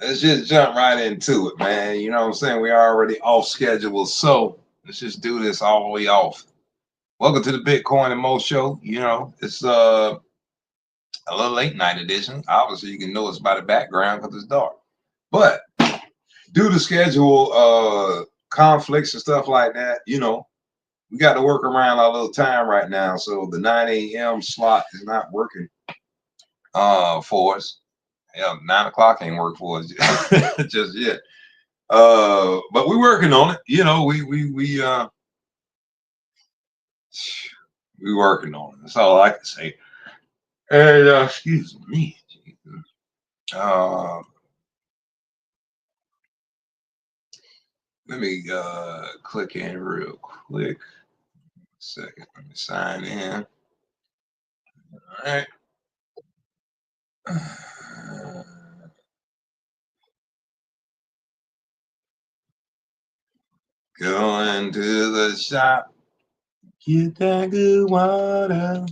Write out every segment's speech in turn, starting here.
let's just jump right into it, man. You know what I'm saying? We're already off schedule, so let's just do this all the way off. Welcome to the Bitcoin and Mo show. You know, it's a little late night edition. Obviously, you can know it's by the background because it's dark. But due to schedule conflicts and stuff like that, you know, we got to work around our little time right now. So the 9 a.m. slot is not working for us. Yeah, 9 o'clock ain't work for us just yet. But we're working on it. You know, we working on it. That's all I can say. And excuse me. Uh, Let me click in real quick. Second, let me sign in. All right. Going to the shop, get that good water.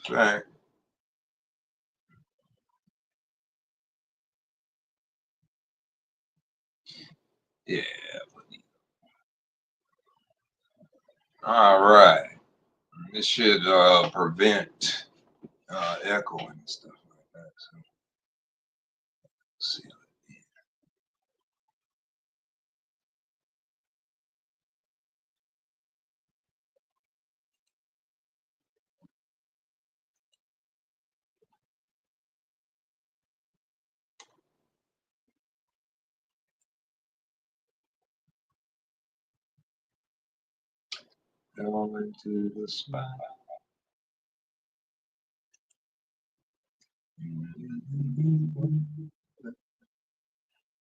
Right. Yeah. All right. This should prevent echoing and stuff like that. So, let's see. Going to the spot.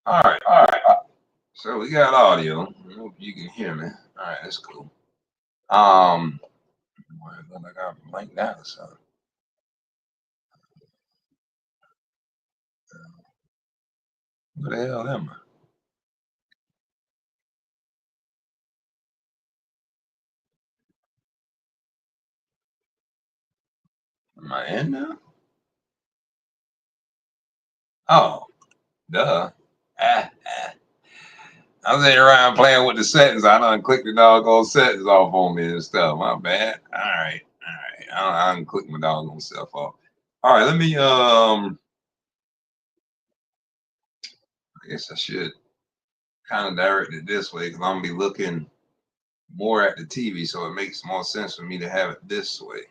All right, all right. So we got audio. I hope you can hear me. All right, that's cool. I got blanked out or something. What the hell am I? Am I in now? Oh, duh. Ah. I'm sitting around playing with the settings. I done clicked the doggone settings off on me and stuff. My bad. All right. I done clicked my doggone self off. All right, let me I guess I should kind of direct it this way because I'm gonna be looking more at the TV, so it makes more sense for me to have it this way.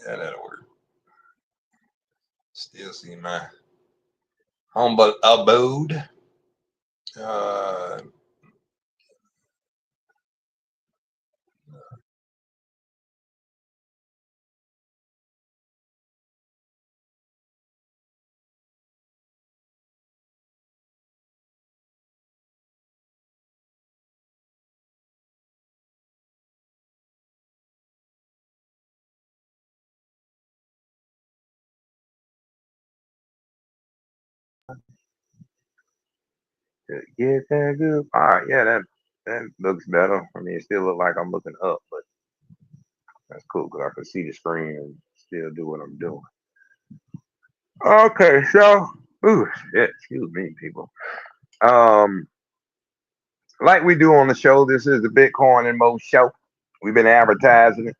Yeah, that'll work. Still see my home but abode. Uh, Get that good. All right, yeah, that looks better. I mean, it still look like I'm looking up, but that's cool because I can see the screen and still do what I'm doing. Okay, so, ooh, shit, excuse me, people. Um, like we do on the show, this is the Bitcoin and Mo show. We've been advertising it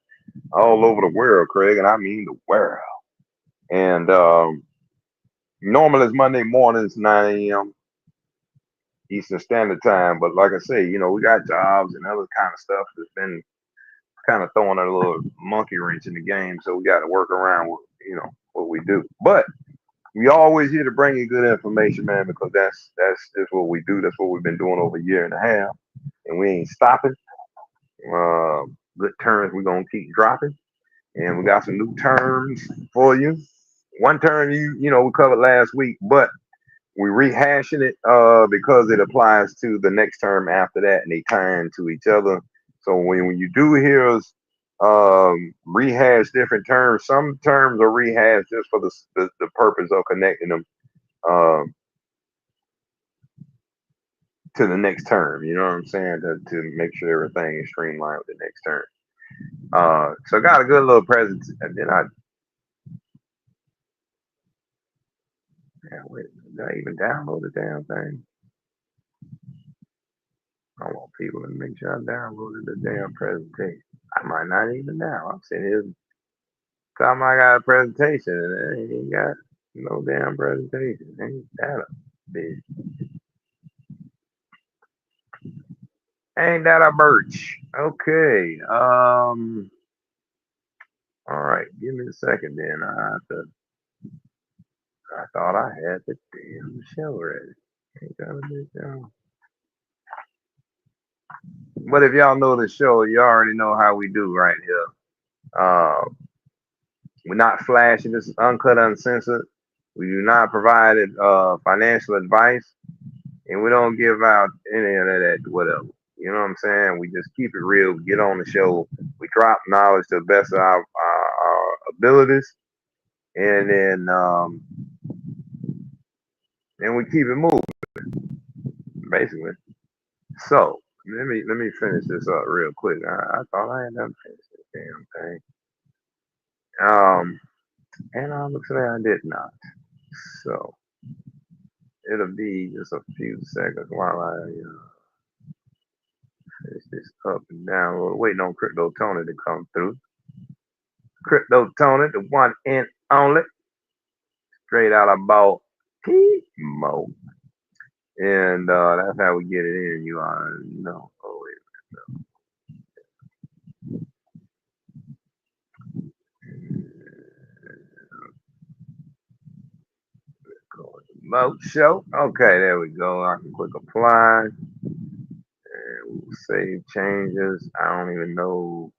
all over the world, Craig, and I mean the world. And normal is Monday mornings, 9 a.m. Eastern Standard Time. But like I say, you know, we got jobs and other kind of stuff that's been kind of throwing a little monkey wrench in the game. So we got to work around with, you know, what we do. But we always here to bring you good information, man, because that's just what we do. That's what we've been doing over a year and a half, and we ain't stopping. Good terms we're gonna keep dropping, and we got some new terms for you. One term you know we covered last week, but we're rehashing it because it applies to the next term after that, and they tie into each other. So when you do hear us rehash different terms, some terms are rehashed just for the purpose of connecting them. Um, to the next term. You know what I'm saying? To make sure everything is streamlined with the next term. So I got a good little present, and then wait, did I even download the damn thing? I want people to make sure I downloaded the damn presentation. I might not even now. I'm sitting here talking I got a presentation and I ain't got no damn presentation. Ain't that a bitch? Ain't that a birch? Okay. All right. Give me a second then. I thought I had the damn show ready. Ain't got a big show. But if y'all know the show, you already know how we do right here. We're not flashing. This is uncut, uncensored. We do not provide financial advice, and we don't give out any of that whatever. You know what I'm saying? We just keep it real. We get on the show. We drop knowledge to the best of our abilities, and then we keep it moving, basically. So let me finish this up real quick. I thought I had done finished this damn thing. And looks like I did not. So it'll be just a few seconds while I finish this up and down. We're waiting on Crypto Tony to come through. Crypto Tony, the one and only, straight out of Baltimore. And that's how we get it in. You already know. Oh, wait a minute. Remote show. Okay, there we go. I can click apply. And we'll save changes. I don't even know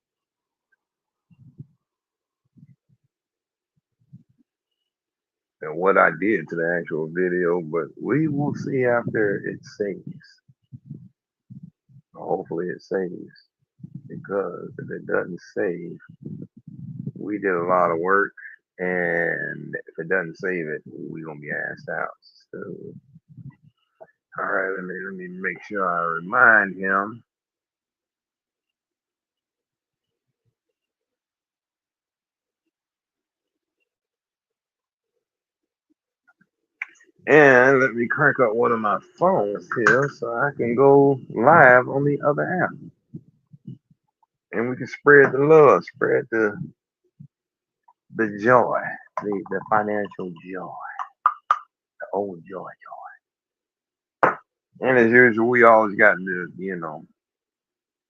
what I did to the actual video, but we will see after it saves. Hopefully it saves, because if it doesn't save, we did a lot of work, and if it doesn't save it, we're gonna be asked out. So, all right, let me make sure I remind him. And let me crank up one of my phones here so I can go live on the other app. And we can spread the love, spread the joy, the financial joy, the old joy. And as usual, we always got to,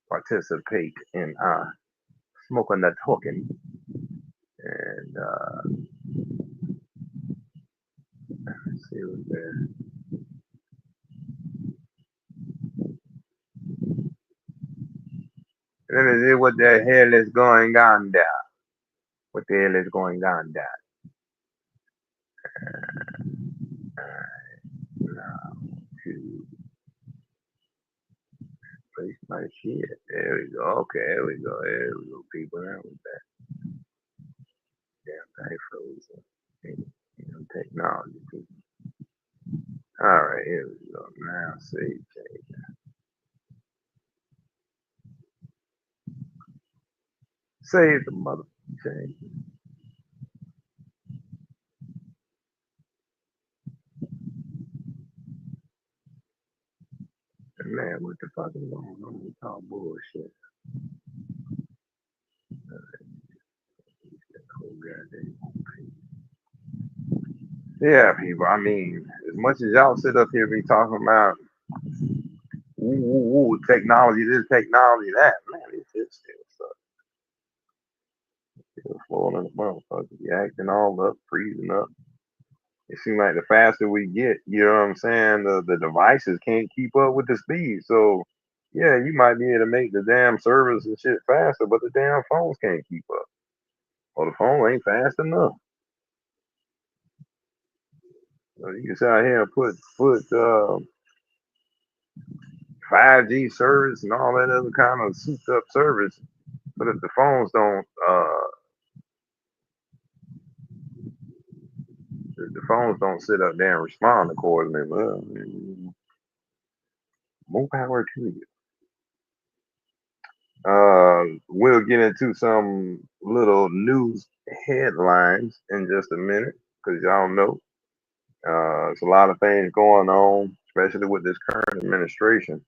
participate in smoking the talking. And let's see what's there. Let me see what the hell is going on there. What the hell is going on there? Now to place my shit. There we go. Okay, there we go. There we go, people. That was that damn thing frozen. Technology, people. All right, here we go. Now save change. Save the mother change. Man, what the fuck is going on? We talk bullshit. Yeah, people. I mean, as much as y'all sit up here be talking about technology, this technology, that, man, it's still stuff. Still flowing in the motherfucker. You acting all up, freezing up. It seems like the faster we get, you know what I'm saying, the devices can't keep up with the speed. So, yeah, you might be able to make the damn servers and shit faster, but the damn phones can't keep up. Or the phone ain't fast enough. So you can sit out here and put 5G service and all that other kind of souped up service, but if the phones don't if the phones don't sit up there and respond accordingly, well, More power to you. We'll get into some little news headlines in just a minute because y'all know there's a lot of things going on, especially with this current administration,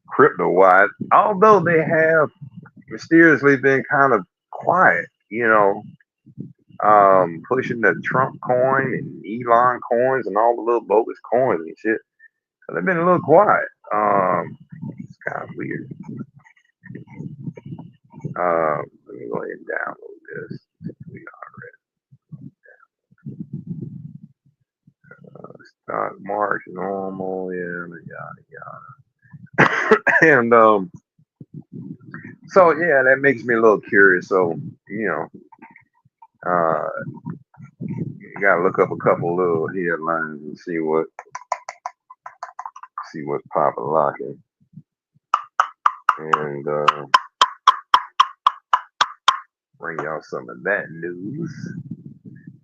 crypto wise. Although they have mysteriously been kind of quiet, pushing the Trump coin and Elon coins and all the little bogus coins and shit. So they've been a little quiet. It's kind of weird. Let me go ahead and download this. We start March normal, yada yada yada. And so yeah, that makes me a little curious. So uh, you gotta look up a couple little headlines and see what's popping locking. And bring y'all some of that news.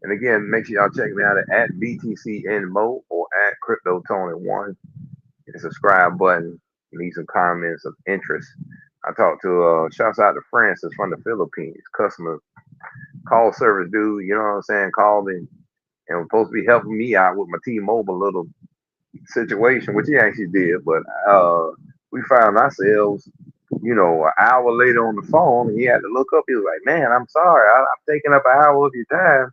And again, make sure y'all check me out at BTCNMO or at CryptoTony1. Hit the subscribe button. Leave some comments of interest. I talked to shouts out to Francis from the Philippines, customer call service dude. You know what I'm saying? Called me and was supposed to be helping me out with my T-Mobile little situation, which he actually did. But we found ourselves, an hour later on the phone, and he had to look up. He was like, "Man, I'm sorry, I'm taking up an hour of your time."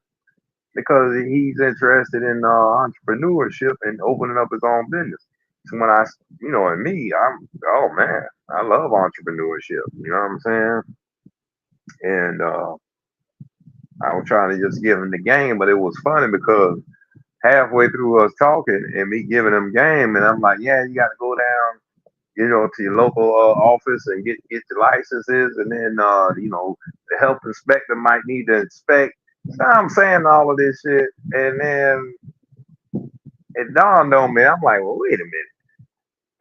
Because he's interested in entrepreneurship and opening up his own business. So when and me, oh man, I love entrepreneurship. You know what I'm saying? And I was trying to just give him the game, but it was funny because halfway through us talking and me giving him game, and I'm like, yeah, you got to go down, to your local office and get your licenses, and then the health inspector might need to inspect. So I'm saying all of this shit, and then it dawned on me. I'm like, well, wait a minute,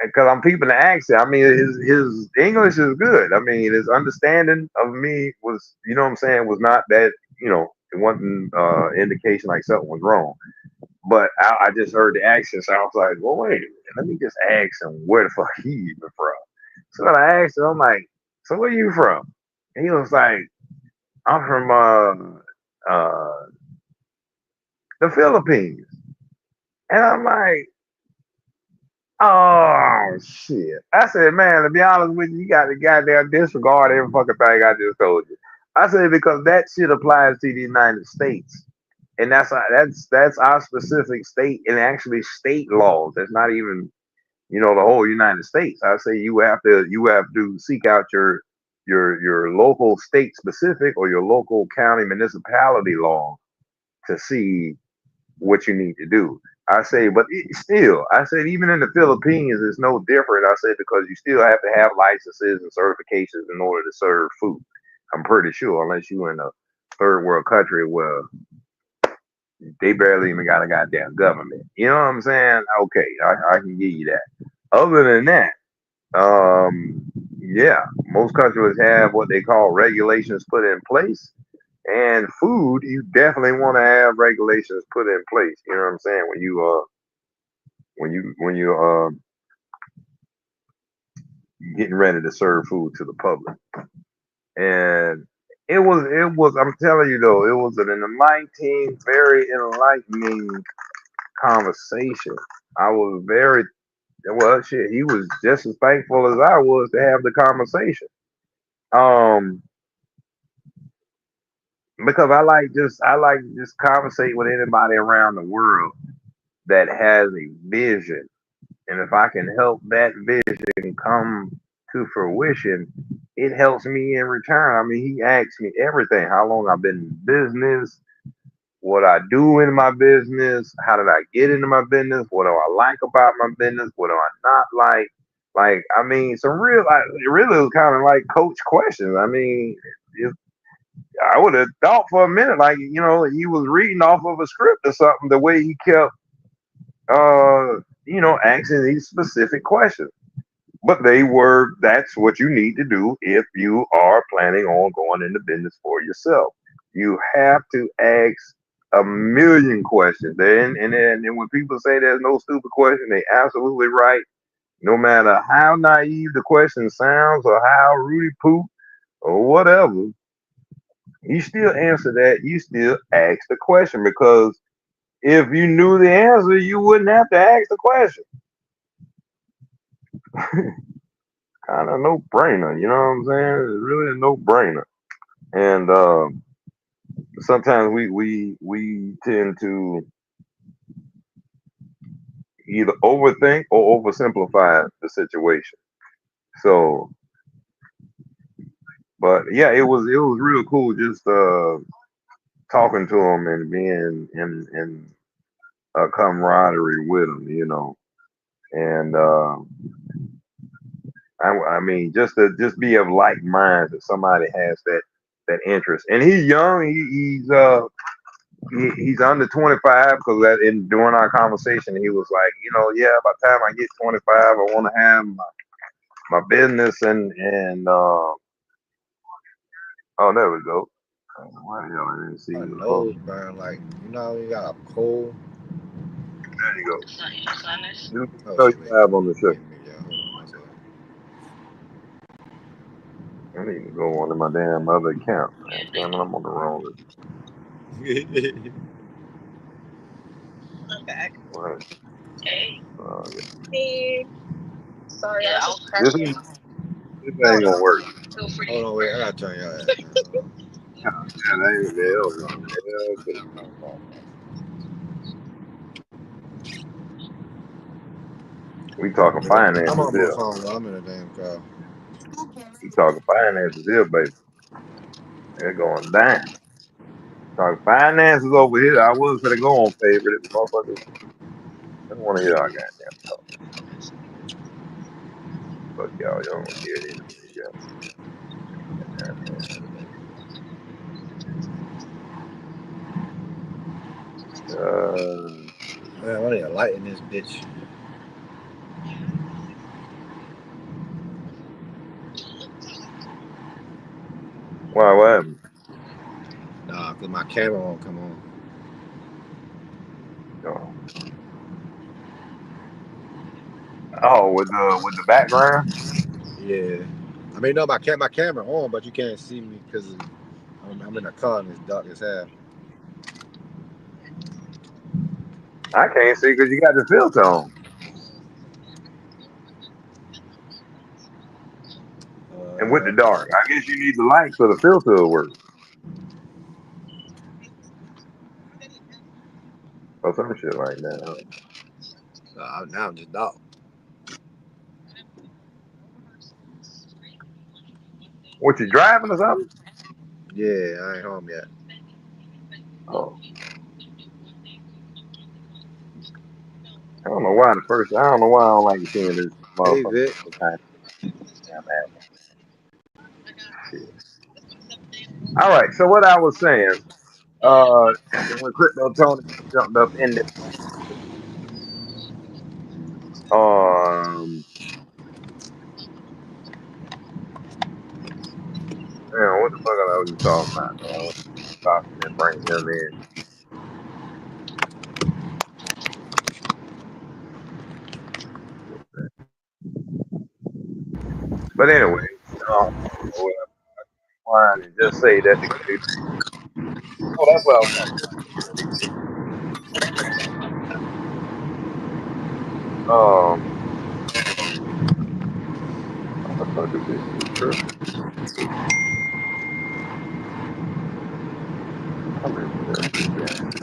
because I'm peeping the accent. I mean, his English is good. I mean, his understanding of me was, what I'm saying, was not that, it wasn't indication like something was wrong. But I just heard the accent, so I was like, well, wait a minute, let me just ask him where the fuck he even from. So when I asked him, I'm like, so where you from? And he was like, I'm from the Philippines. And I'm like, oh shit. I said, man, to be honest with you, you got to goddamn disregard every fucking thing I just told you. I said because that shit applies to the United States. And that's our specific state and actually state laws. That's not even, the whole United States. I say you have to seek out your local state specific or your local county municipality law to see what you need to do. I say, but still, I said, even in the Philippines, it's no different. I said, because you still have to have licenses and certifications in order to serve food. I'm pretty sure, unless you're in a third world country where they barely even got a goddamn government. You know what I'm saying? Okay, I can give you that. Other than that, yeah, most countries have what they call regulations put in place. And food, you definitely want to have regulations put in place. You know what I'm saying? When you getting ready to serve food to the public. And it was I'm telling you though, it was an enlightening, very enlightening conversation. I was very well shit, he was just as thankful as I was to have the conversation. Um because I like just conversate with anybody around the world that has a vision. And if I can help that vision come to fruition, it helps me in return. I mean, he asked me everything: how long I've been in business, what I do in my business, how did I get into my business, what do I like about my business, what do I not like. Like, I mean, some real, like, it really was kind of like coach questions. I mean, if, I would have thought for a minute, like, he was reading off of a script or something, the way he kept, asking these specific questions. But that's what you need to do if you are planning on going into business for yourself. You have to ask a million questions. And when people say there's no stupid question, they absolutely right. No matter how naive the question sounds or how Rudy poop or whatever, you still answer that. You still ask the question because if you knew the answer, you wouldn't have to ask the question. Kind of no brainer, you know what I'm saying? It's really a no brainer. And sometimes we tend to either overthink or oversimplify the situation. So, but yeah, it was real cool just talking to him and being in a camaraderie with him, you know. And I mean, just be of like mind that somebody has that interest. And he's young. He's under 25 because in during our conversation he was like, you know, yeah, by the time I get 25, I want to have my business and oh, there we go. Why the hell I didn't see My you before? nose burn like you got a cold. There you go. You Oh know shit, you wait. live on the show. Wait a minute, y'all. Hold on one I need to go onto my damn other account. Man, damn it, I'm on the wrong. second. Right. Yeah. This ain't this ain't gonna work. Hold on, wait. I gotta turn y'all ass, man. Hold on. Yeah, that ain't the hell no. Hell to the no. We talking I'm finances on my here. phone, though. I'm in a damn car. We talking finances here, baby. They're going down. Talking finances over here. I was gonna go on favorite. The motherfuckers don't want to hear our goddamn talk. Fuck y'all. You don't want to hear it anyway. Yeah. Man, I need a light in this bitch. Why? What happened? Nah, cause my camera won't come on. Oh, oh, with the background. Yeah. I mean, no, my camera on, but you can't see me because I'm in a car and it's dark as hell. I can't see because you got the filter on. And with the Uh, dark, I guess you need the light so the filter will work. Or some shit like that. now I'm just dark. What you driving or something? Yeah, I ain't home yet. Oh, I don't know why the first. I don't know why I don't like seeing this Hey, motherfucker. Vic. Kind of damn shit. All right. So what I was saying, uh, when Crypto Tony jumped up in the, what the fuck I was just talking about? Talking and bring him in. But anyway, line and just say that the oh, that's what I was talking about. How the fuck is this shit tripping? I remember that shit down.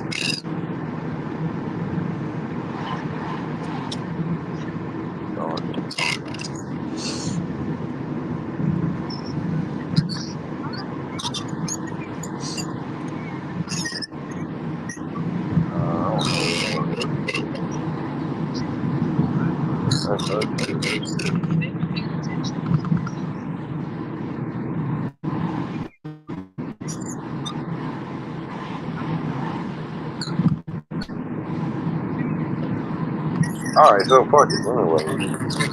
Darn it. I don't know what the fuck that is. That's ugly. All right, so fuck it. Anyway,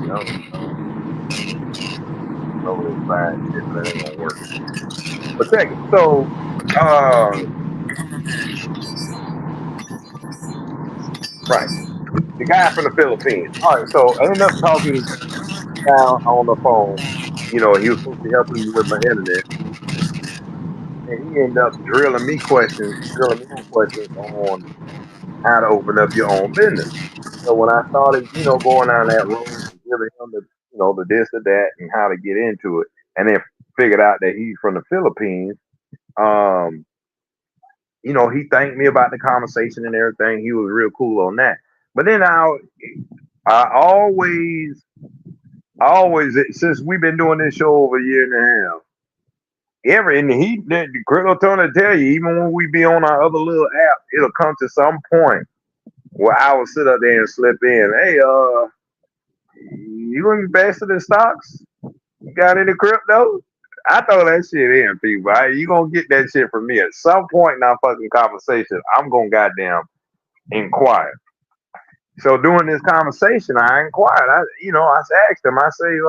I don't know this bad shit, but it ain't gonna work. But check it. So, uh, right. The guy from the Philippines. All right, so I ended up talking to the guy on the phone. You know, he was supposed to be helping me with my internet, and he ended up drilling me on questions on how to open up your own business. So when I started, going down that road and giving him the this or that and how to get into it, and then figured out that he's from the Philippines. Um, he thanked me about the conversation and everything. He was real cool on that. But then I always, since we've been doing this show over a year and a half, the Crypto Tony tell you, even when we be on our other little app, it'll come to some point where I will sit up there and slip in. Hey, you invested in stocks? You got any crypto? I throw that shit in, people. You gonna get that shit from me at some point in our fucking conversation. I'm gonna goddamn inquire. So during this conversation, I inquired. I asked him. I say,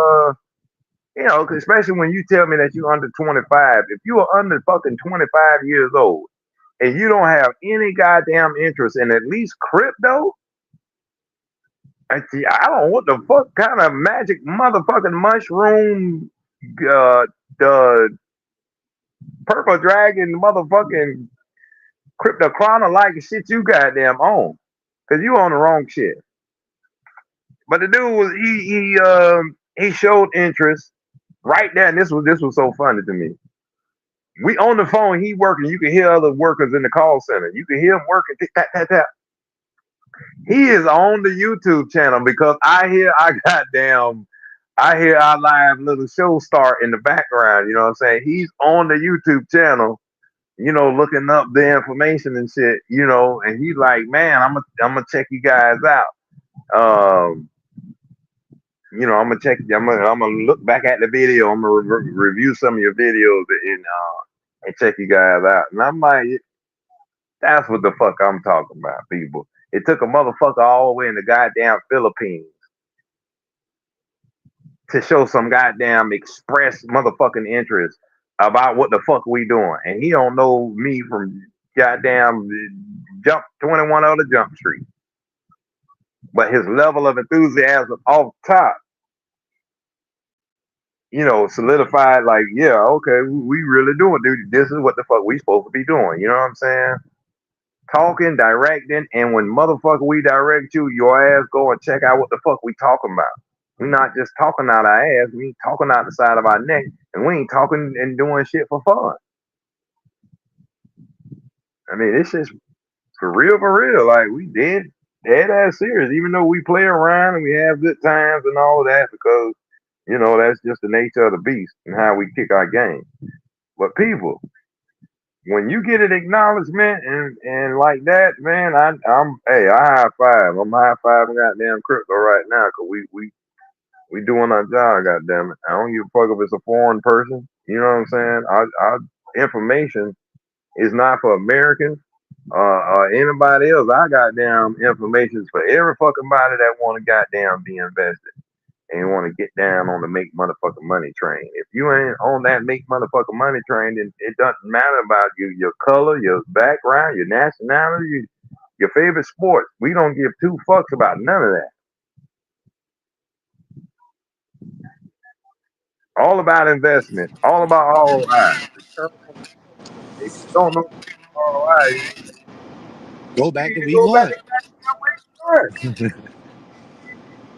'cause especially when you tell me that you're under 25. If you are under fucking 25 years old and you don't have any goddamn interest in at least crypto, I don't know what the fuck kind of magic motherfucking mushroom, the purple dragon motherfucking crypto chrono like shit you goddamn own. Cause you on the wrong shit. But the dude was he showed interest right there, and this was so funny to me. We on the phone, he working. You can hear other workers in the call center. You can hear him working. Tick, tap, tap, tap. He is on the YouTube channel because I hear our live little show start in the background. You know what I'm saying? He's on the YouTube channel, looking up the information and shit, and he's like, man, I'm gonna check you guys out. Um, I'm gonna look back at the video. I'm gonna review some of your videos and check you guys out. And I'm like, that's what the fuck I'm talking about, people. It took a motherfucker all the way in the goddamn Philippines to show some goddamn express motherfucking interest about what the fuck we doing. And he don't know me from goddamn jump 21 other jump street. But his level of enthusiasm off top, solidified like, yeah, okay, we really doing, dude. This is what the fuck we supposed to be doing. You know what I'm saying? Talking, directing, and when motherfucker we direct you, your ass go and check out what the fuck we talking about. We not just talking out our ass, we ain't talking out the side of our neck, and we ain't talking and doing shit for fun. I mean, it's just for real, for real. Like we dead ass serious, even though we play around and we have good times and all of that, because that's just the nature of the beast and how we kick our game. But people, when you get an acknowledgement and like that, man, I high five. I'm high fiving goddamn crypto right now because we doing our job, goddamn it. I don't give a fuck if it's a foreign person. You know what I'm saying? Our information is not for Americans or anybody else. Our goddamn information is for every fucking body that want to goddamn be invested and want to get down on the make motherfucking money train. If you ain't on that make motherfucking money train, then it doesn't matter about you, your color, your background, your nationality, your favorite sport. We don't give two fucks about none of that. All about investment. All about ROI. Return on investment. If you don't know ROI, Go you back need to to week go back one. and where you started.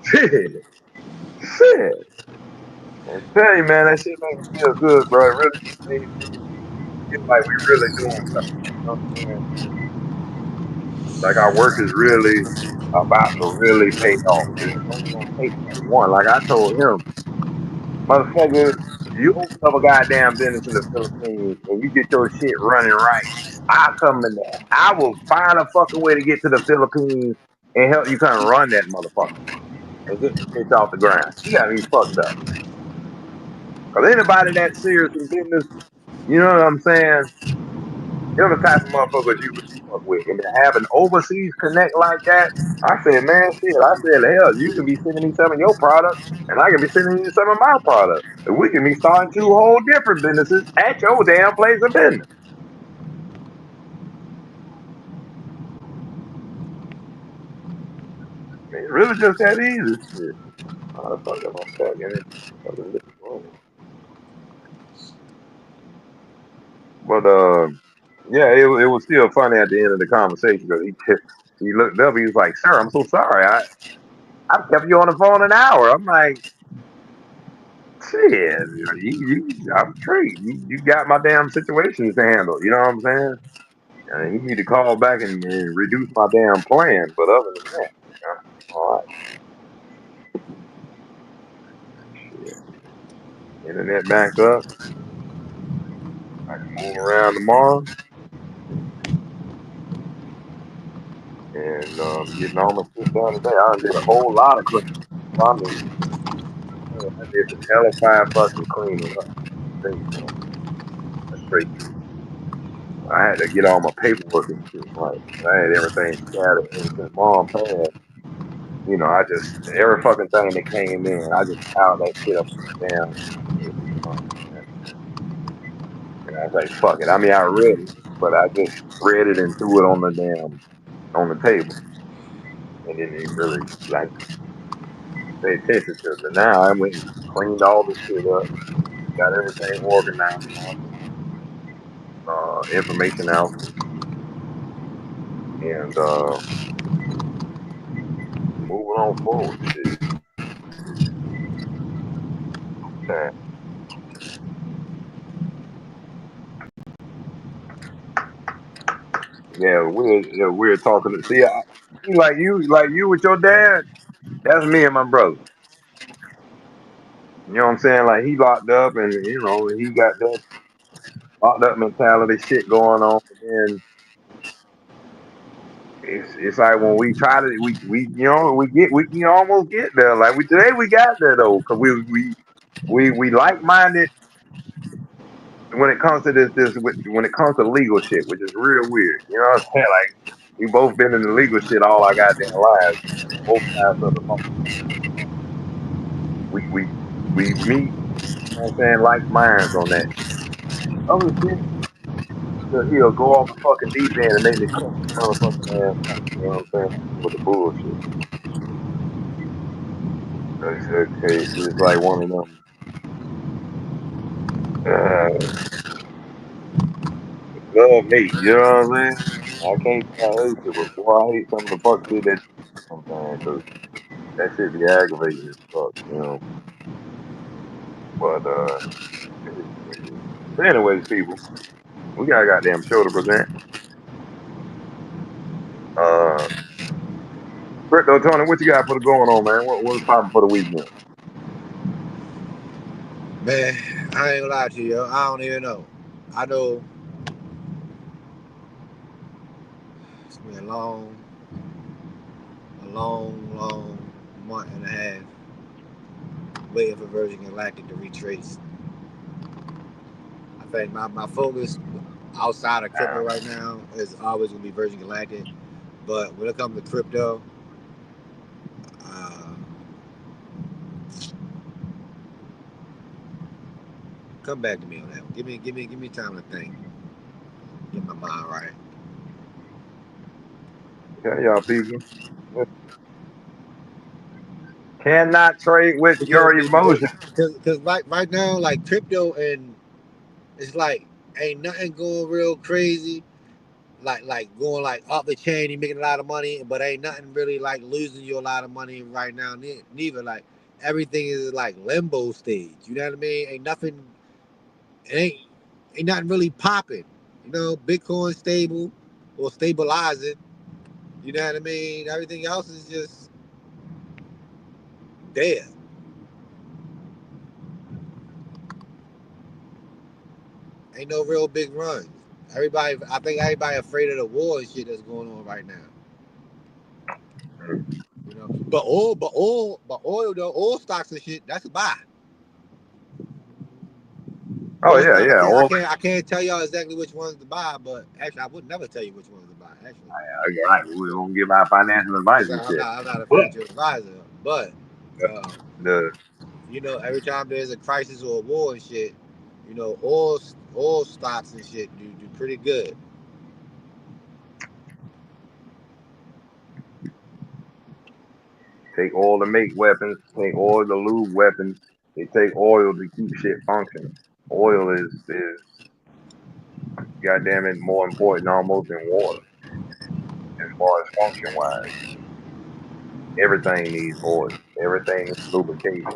Shit. Shit. I tell you, man, that shit make me feel good, bro. It really makes me feel like we really doing something. You know what I'm saying? Like our work is really about to really pay off. And it's only gonna take that one. Like I told him, motherfucker, you open up a goddamn business in the Philippines and you get your shit running right. I come in there. I will find a fucking way to get to the Philippines and help you kind of run that motherfucker and get the bitch off the ground. You got me fucked up. Cause anybody that serious in business, you know what I'm saying? You're the type of motherfuckers you really fuck with. And to have an overseas connect like that, I said, man, shit. I said, hell, you can be sending me some of your products, and I can be sending you some of my products. And we can be starting two whole different businesses at your damn place of business. Really just that easy. Shit. How the fuck am I stuck in it? Fucking this room. But yeah, it was still funny at the end of the conversation because he looked up. He was like, "Sir, I'm so sorry. I've kept you on the phone an hour." I'm like, "Shit, I'm straight. You got my damn situations to handle. You know what I'm saying? And you need to call back and reduce my damn plan. But other than that, all right, shit. Internet back up. I can move around tomorrow and getting all my shit done today. I done did a whole lot of cleaning. I mean, I did some hella fire fucking cleaning up. Things, straight through. I had to get all my paperwork and shit right. I had everything scattered. And since mom passed, I just every fucking thing that came in, I just piled that shit up on the damn table. And I was like, fuck it. I mean, I read it, but I just read it and threw it on the damn on the table, and didn't even really like pay attention to it. But now I went and cleaned all the shit up, got everything organized, all the information out, and moving on forward. Shit. Okay. Yeah, we're talking. See, like you with your dad. That's me and my brother. You know what I'm saying? Like he locked up, and he got that locked up mentality shit going on. And it's like when we try to we almost get there. Like today we got there though, because we like minded when it comes to when it comes to legal shit, which is real weird. You know what I'm saying? Like we both been in the legal shit all our goddamn lives, both sides of the law. We meet, you know what I'm saying, like minds on that. Other shit, he'll go off the fucking deep end and make me cut his motherfucking ass out. You know what I'm saying? With the bullshit. It's like one of them. Love hate, you know what I'm saying? I can't say I hate you, but boy, I hate some of the fuck shit that you do sometimes, cause that shit be aggravating as fuck. But it is what it is. But anyways, people, we got a goddamn show to present. Uh, Crypto Tony, what you got for the going on, man? What's popping for the weekend? Man, I ain't gonna lie to you. I don't even know. I know it's been a long month and a half waiting for Virgin Galactic to retrace. I think my focus outside of crypto right now is always gonna be Virgin Galactic. But when it comes to crypto, uh, come back to me on that one. Give me time to think. Get my mind right. Okay, y'all people. Cannot trade with Because your emotions. right now, like crypto, and it's like ain't nothing going real crazy. Like going like up the chain, you making a lot of money, but ain't nothing really like losing you a lot of money right now. Neither like everything is like limbo stage. You know what I mean? Ain't nothing. It ain't nothing really popping. Bitcoin stable or stabilizing. You know what I mean? Everything else is just dead. Ain't no real big runs. I think everybody afraid of the war and shit that's going on right now. But oil though, oil stocks and shit, that's a buy. Oh Oil yeah, stock, yeah. All I can't tell y'all exactly which ones to buy, but actually, I would never tell you which ones to buy. Actually, right. We don't give out financial advice and shit. I'm not a But financial advisor, but uh, the every time there's a crisis or a war and shit, oil stocks and shit do pretty good. take oil to make weapons, take oil to lube weapons. They take oil to keep shit functioning. Oil is goddamn it more important almost than water as far as function wise. Everything needs oil. Everything needs lubrication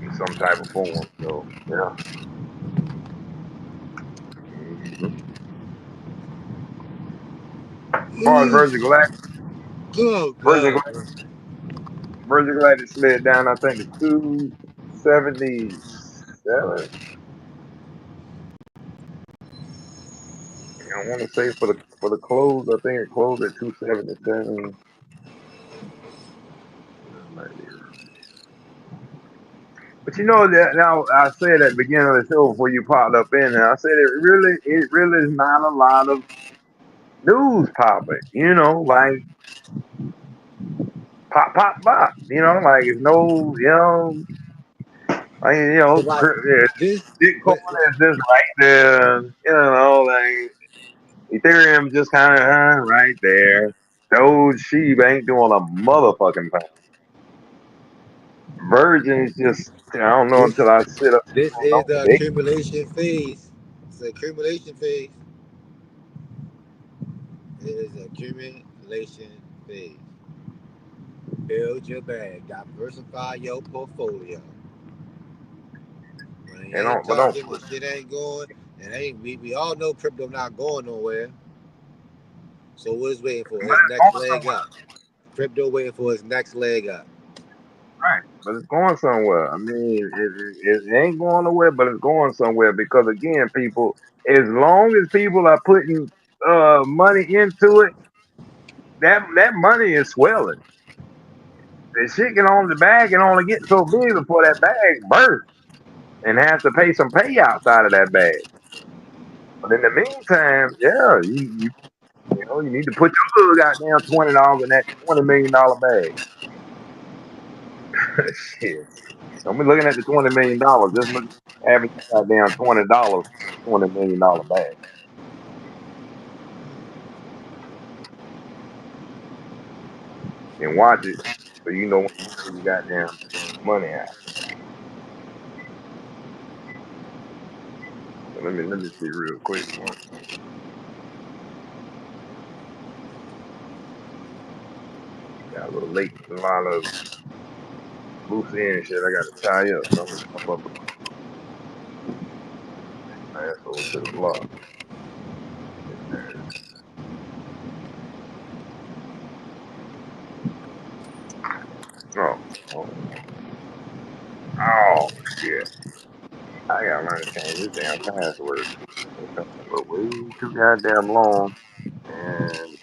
in some type of form. So yeah. Mm-hmm. As far as Ooh, oh Virgin God, bro. Virgin Galactic slid down, I think, to 277. I want to say for the close, I think it closed at 277. But you know that now I said at the beginning of the show before you popped up in there, I said it really is not a lot of news topic. You know, like pop pop pop. You know, like it's no, like So like yeah, this, Bitcoin is just right there. Like Ethereum just kind of right there. Doge Sheba ain't doing a motherfucking thing. Virgin is just I don't know this, until I sit up this and is on the the accumulation phase. It's the accumulation phase. It is the accumulation phase. Build your bag. Diversify your portfolio. When it and ain't don't but don't talking, when shit ain't going, and ain't we all know crypto not going nowhere. So what is waiting for? but Its it's next going leg somewhere. up. Crypto waiting for its next leg up. Right. But it's going somewhere. I mean, it ain't going nowhere, but it's going somewhere because again, people, as long as people are putting money into it, that money is swelling. The shit can only the bag can only get so big before that bag bursts and has to pay some payouts out of that bag. But in the meantime, yeah, you need to put your little goddamn $20 in that $20 million bag. Shit. Don't be looking at the $20 million. Just look average goddamn $20, $20 million bag. And watch it so you know when you pull your goddamn money out. So let me see real quick. Got a little late, a lot of loose end shit I gotta tie up. So I'm gonna jump up my ass over to the block. Oh, oh, oh shit. I gotta learn to change this damn password. It's way too goddamn long. And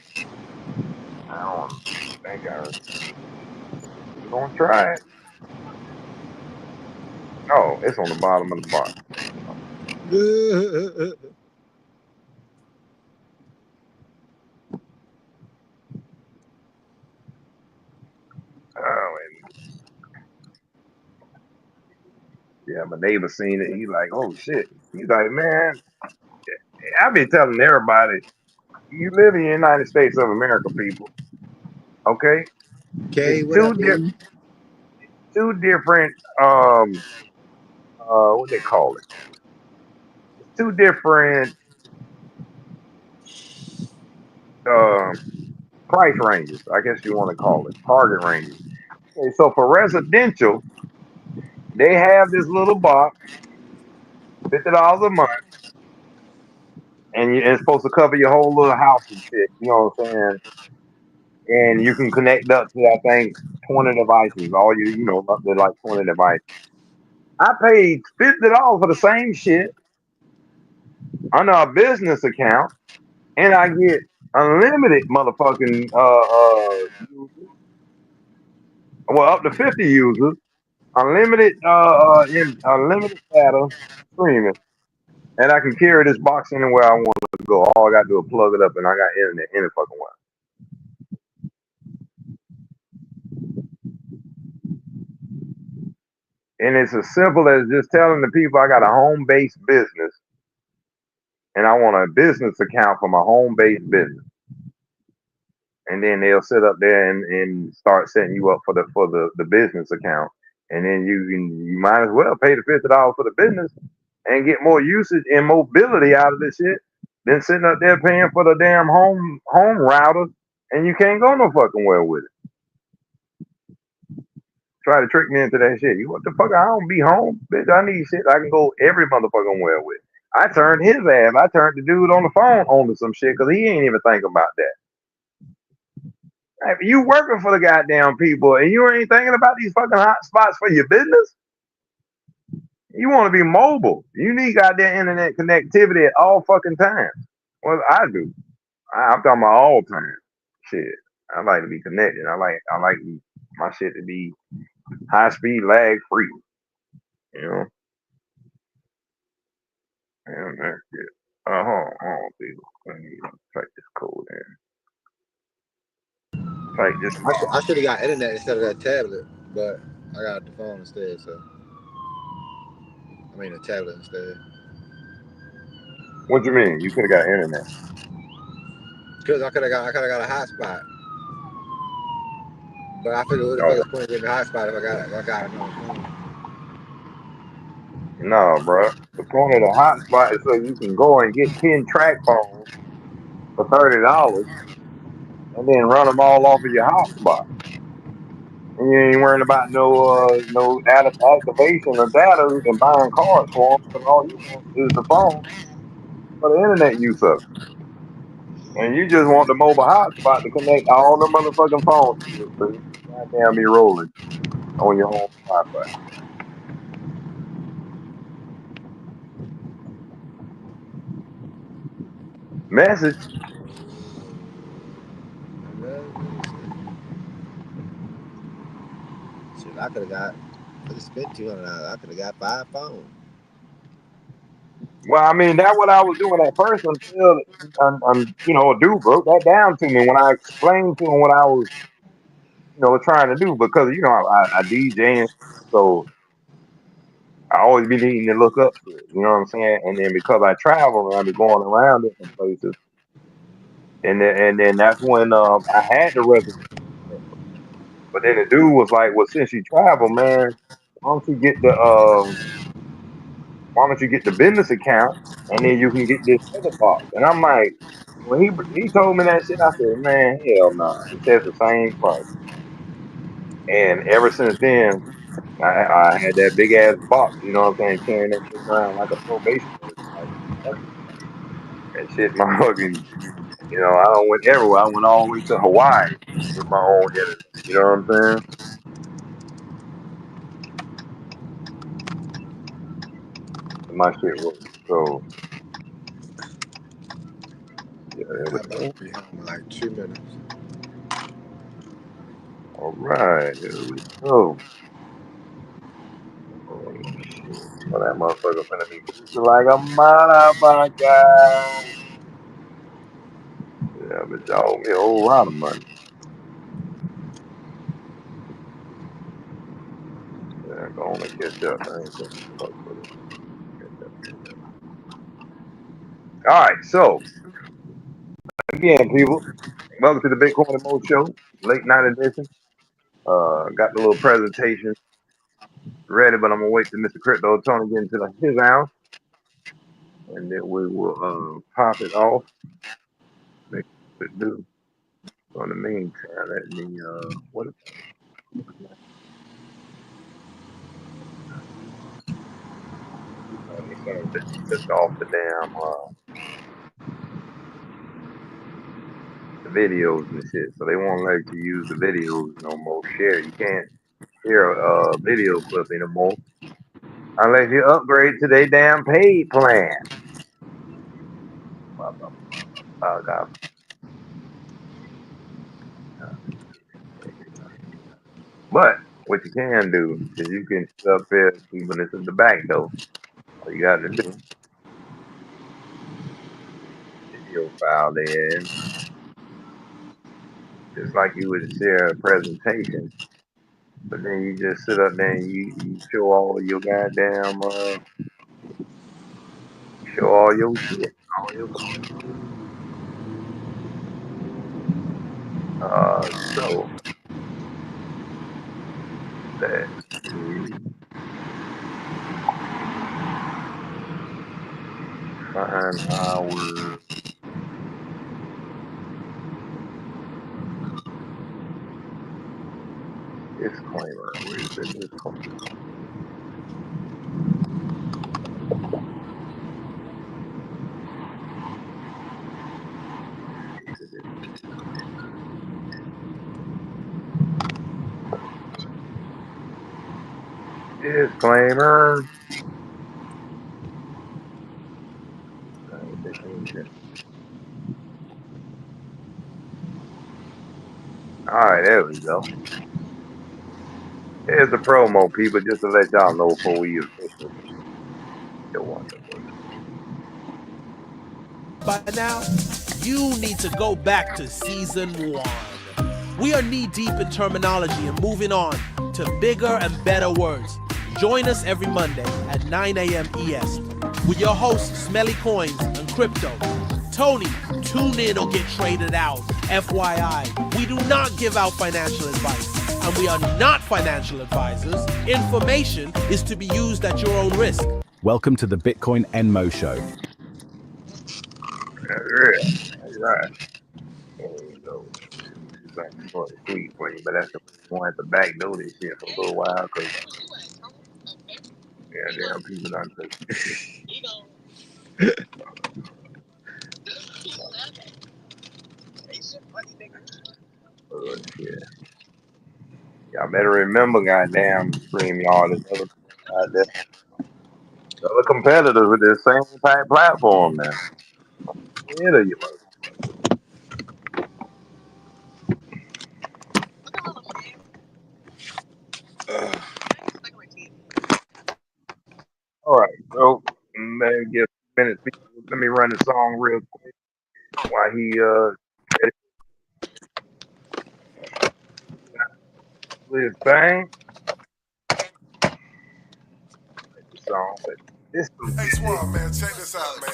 I don't think I'm gonna try it. Oh, it's on the bottom of the box. Oh, and yeah, my neighbor seen it. He's like, oh shit. He's like, man, I be telling everybody, you live in the United States of America, people. Okay, it's Okay, what up, E? two different what they call it? It's two different um price ranges. I guess you want to call it target ranges. Okay, so for residential, they have this little box, $50 a month, and it's supposed to cover your whole little house and shit. You know what I'm saying? And you can connect up to I think 20 devices. All up to like 20 devices. I paid $50 for the same shit under a business account, and I get unlimited motherfucking well up to 50 users, unlimited unlimited data streaming, and I can carry this box anywhere I want to go. All I got to do is plug it up, and I got internet any fucking way. And it's as simple as just telling the people I got a home-based business and I want a business account for my home-based business. and then they'll sit up there and start setting you up for the business account, and then you might as well pay the $50 for the business and get more usage and mobility out of this shit than sitting up there paying for the damn home router and you can't go no fucking well with it. Try to trick me into that shit. You what the fuck? I don't be home, bitch. I need shit I can go every motherfucking well with. I turned his ass. I turned the dude on the phone onto some shit because he ain't even think about that. Hey, you working for the goddamn people and you ain't thinking about these fucking hot spots for your business? You want to be mobile. You need goddamn internet connectivity at all fucking times. Well, I do. I'm talking about all time. Shit. I like to be connected. I like my shit to be high speed, lag free. You know? And that's it. Hold on, people. Let me type this code in. Type this. I should have got internet instead of that tablet, but I got the phone instead. So I mean the tablet instead. What you mean? You could have got internet. Cause I could have got a hotspot, but I figured what the fuck Oh is the point of getting a hotspot if I got another phone? no, bro. The point of the hotspot is so you can go and get 10 track phones for $30 and then run them all off of your hotspot. And you ain't worrying about no activation of data and buying cards for them because all you want is the phone for the internet use of it. And you just want the mobile hotspot to connect all the motherfucking phones to it, so you can goddamn be rolling on your own Wi-Fi. Message. Shit, I could have got. Could have spent $200. I could have got 5 phones. Well, I mean, that's what I was doing at first until, a dude broke that down to me when I explained to him what I was, trying to do because, I DJ and so I always be needing to look up shit, you know what I'm saying? And then because I travel and I be going around different places, and then that's when I had the reservation. But then the dude was like, "Well, since you travel, man, why don't you get the business account, and then you can get this other box?" And I'm like, when he told me that shit, I said, "Man, hell no!" He says the same price. And ever since then, I had that big ass box, you know what I'm saying, carrying that shit around like a probationary. Like that shit, my fucking, I don't went everywhere. I went all the way to Hawaii with my own internet. You know what I'm saying? And my shit worked. So yeah, there we I'm about go. to be home in like 2 minutes. All right, there we go. Oh shit. Well, that motherfucker finna be boosted like a motherfucker. Yeah, but y'all owe me a whole lot of money. Yeah, go on and catch up. I ain't gonna fuck with it. Catch up, catch up. All right, so again, people, welcome to the Bitcoin and Mo Show, late night edition. Got the little presentation ready, but I'm gonna wait till Mr. Crypto Tony get into his house, and then we will pop it off. Make it do. So in the meantime, let me what is they saying that they took off the damn the videos and shit, so they won't let you use the videos no more. Share you can't share a video clip anymore unless you upgrade to their damn paid plan. Oh god. But what you can do is you can sit up there even this is the back door. All you got to do video file there, just like you would share a presentation. But then you just sit up there and you show all of your goddamn show all your shit, all your So let's see. Find our disclaimer. Where's the disclaimer? Disclaimer. All right, there we go. Here's the promo, people, just to let y'all know before we officially the wonderful. By now, you need to go back to season 1. We are knee-deep in terminology and moving on to bigger and better words. Join us every Monday at 9 a.m. EST with your hosts Smelly Koins and Crypto. Tony, tune in or get traded out. FYI, we do not give out financial advice, and we are not financial advisors. Information is to be used at your own risk. Welcome to the Bitcoin Enmo Show. That's right. There we go. Something short and sweet for you, but that's the one at the back door this shit for a little while because damn people done shit. Y'all better remember, goddamn, stream y'all this other competitors with this same type platform now. Yeah, you all right, so maybe get a minute. Let me run the song real quick while he his thing. The song, but this. Hey, Swab, man, check this out, man.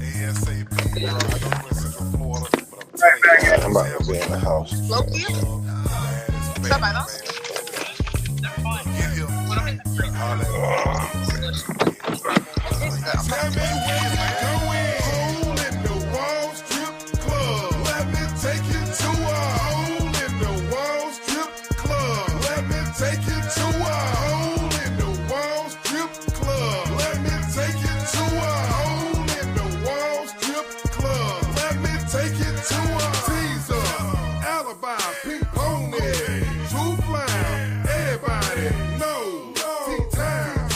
ASAP, bro. I know you're in Central Florida, but I'm telling you, I'm about to be in the house. Stop by now. Get here. Tell me where you going. Hole in the wall strip club. Let me take you to a hole in the wall strip club. Let me take you to a hole in the wall strip club. Let me take you to a hole in the wall strip club. Let me take you to a teaser, alibi, pink pony, two fly. Everybody knows T-Time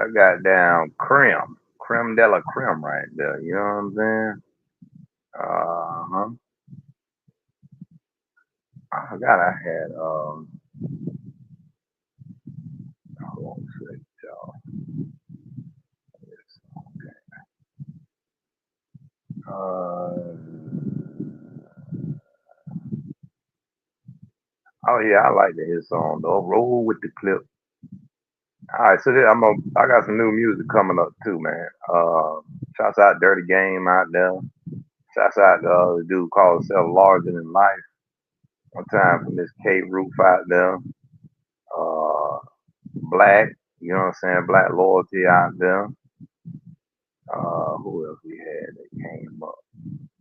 I got down creme de la creme right there. You know what I'm saying? Uh-huh. I forgot I had hold on a second, y'all. Oh yeah, I like to hear song though. Roll with the clip. All right, so I got some new music coming up too, man. Shouts out Dirty Game out there. Shouts out the dude called himself Larger Than Life. One time from Miss K Roof out there. Black, you know what I'm saying? Black Loyalty out there. Who else we had that came up?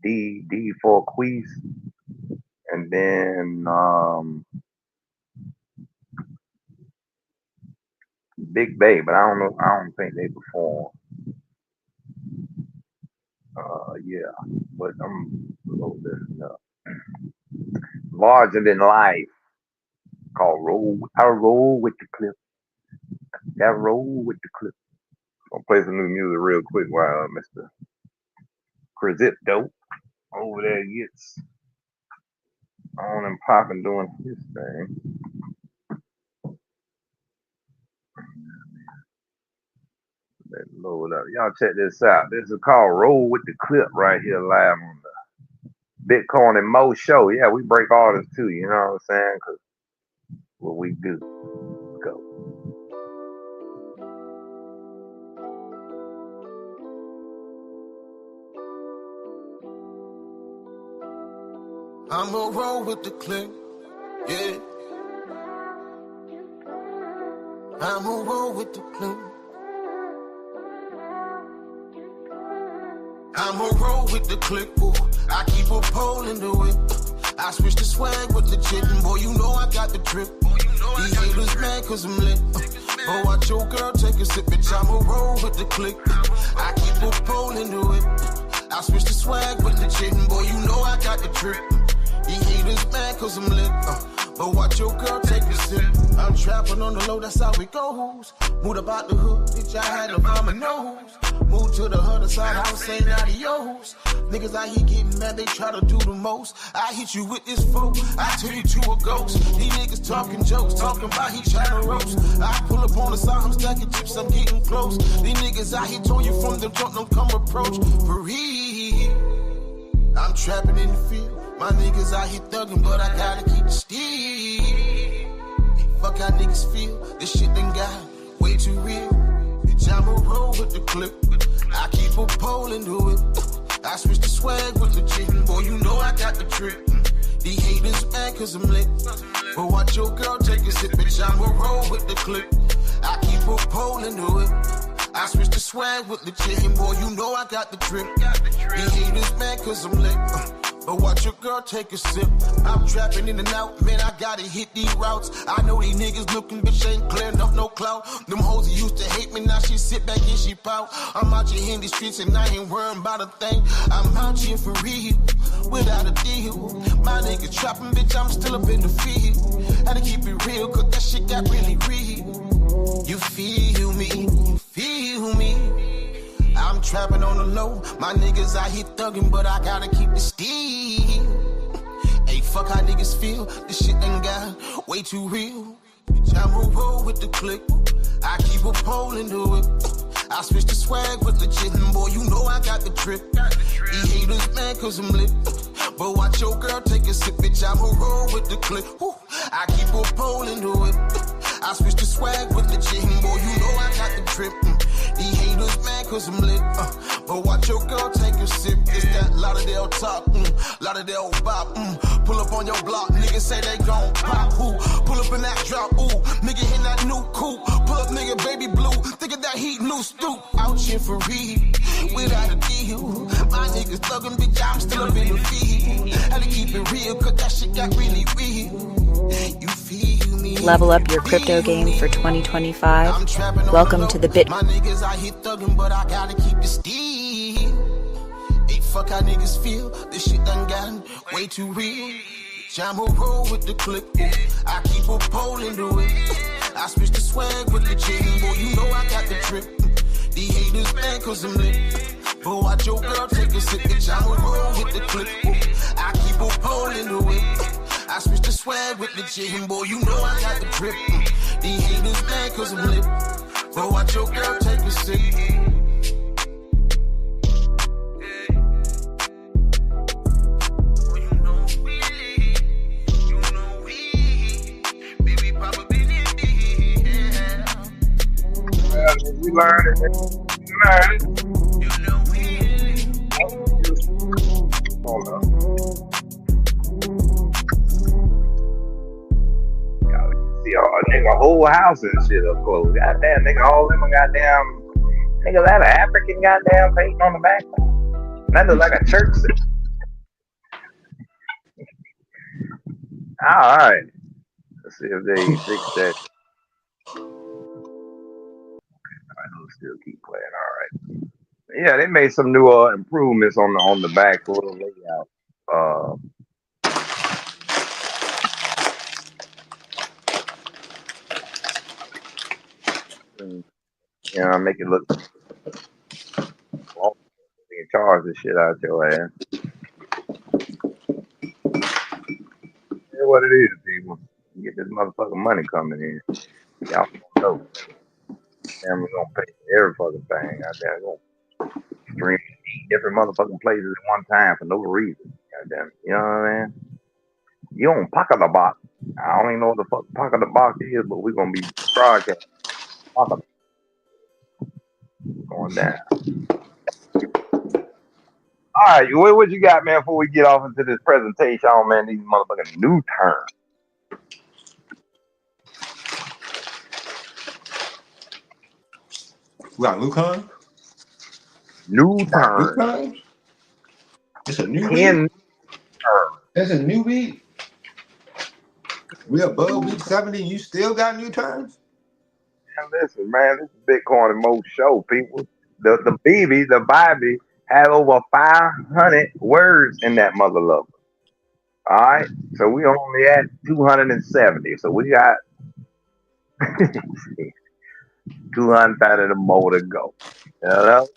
D for Queez. And then Big Bay, but I don't think they perform. Yeah, but I'm listening up. Larger Than Life, called Roll. I roll with the clip. That roll with the clip. I'll play some new music real quick while Mr. Crypto over there gets on and popping doing his thing. Let's load up. Y'all check this out. This is called Roll with the Clip right here live on the Bitcoin and Mo show. Yeah, we break orders too, you know what I'm saying? Because what we do. Let's go. I'ma roll with the clip, yeah. I'ma roll with the clip. I'ma roll with the clip, ooh. I keep a pole in the whip. I switch the swag with legit, and boy, you know I got the drip. These haters mad cause I'm lit. But watch your girl take a sip, bitch. I'ma roll with the click. I keep a pole in the whip. I switch the swag with legit, and boy, you know I got the drip. These haters mad cause I'm lit. But watch your girl take a sip. I'm trapping on the low, that's how it goes. Moved about the hood, bitch, I had to find my nose. Moved to the other side, I was saying adios. Niggas out here getting mad, they try to do the most. I hit you with this phone, I turn you to a ghost. These niggas talking jokes, talking about he trying to roast. I pull up on the side, I'm stacking chips, I'm getting close. These niggas out here told you from the jump, don't come approach. For real, I'm trapping in the field. My niggas out here thugging, but I gotta keep the steel. Fuck how niggas feel, this shit done got way too real. Bitch, I'ma roll with the clip. I keep a pole into it. I switch the swag with the chicken, boy, you know I got the trip. These haters mad cause I'm lit. But watch your girl take a sip, bitch, I'ma roll with the clip. I keep a pole into it. I switch the swag with the chicken, boy, you know I got the trip. These haters mad cause I'm lit. But watch your girl take a sip. I'm trapping in and out, man, I gotta hit these routes. I know these niggas looking, bitch, ain't clearing up no clout. Them hoes that used to hate me, now she sit back and she pout. I'm out here in these streets and I ain't worrying about a thing. I'm out here for real, without a deal. My niggas trapping, bitch, I'm still up in the field. Had to keep it real, cause that shit got really real. You feel me, you feel me. I'm trapping on the low. My niggas out here thugging, but I gotta keep the steel. Hey, fuck how niggas feel. This shit done got way too real. Bitch, I'ma roll with the click. I keep a pole into it. I switch the swag with the chitin, boy, you know I got the trip. These haters mad cause I'm lit. But watch your girl take a sip, bitch, I'ma roll with the click. I keep a pole into it. I switch the swag with the chitin, boy, you know I got the trip. These haters mad cause I'm lit. But watch your girl take a sip. It's that Lauderdale top, Lauderdale bop. Pull up on your block, niggas say they gon' pop. Pull up in that drop, nigga hit that new coupe. Pull up, nigga, baby blue. Think of that heat, new stoop. Out here for real, without a deal. My niggas thuggin', bitch, I'm still up in the field. Had to keep it real, cause that shit got really real. You feel me? Level up your crypto game for 2025. Welcome to the Bit. My niggas out here thuggin', but I gotta keep the steel. Hey, fuck how niggas feel. This shit done gotten way too real. I'ma roll with the clip. I keep a pole into it. I switched the swag with the chicken, boy, you know I got the drip. These haters mad cause I'm lit. But watch your girl take a sip, bitch, I'ma roll with the clip. I keep a pole in the whip. I switch the swag with the chicken, boy, you know I got the drip. These haters mad cause I'm lit. But watch your girl take a sip. We learned it. We learned it. Hold up. Y'all see all nigga whole house and shit up close. Goddamn nigga, all them goddamn nigga that an African goddamn painting on the back. That looks like a church set. All right. Let's see if they fix that. I'll still keep playing. All right. Yeah, they made some new improvements on the back for the layout. You know, make it look. Well, they can charge the shit out your ass. Here's what it is, people. You get this motherfucking money coming in. Y'all don't know. Damn, we're gonna pay for every fucking thing out there. Gonna stream 8 different motherfucking places at one time for no reason. Goddamn it. You know what I mean? You don't pocket the box. I don't even know what the fuck pocket the box is, but we're gonna be broadcasting. Pocket going down. All right, what you got, man, before we get off into this presentation on, man, these motherfucking new terms. We got Lucan? New terms. Lucan? It's a new 10 beat? That's a new beat? We above week 70 and you still got new terms? Man, listen, man, this is Bitcoin and Mo show, people. The Bible had over 500 words in that mother lover. All right, so we only at 270. So we got 200 more to go. You know?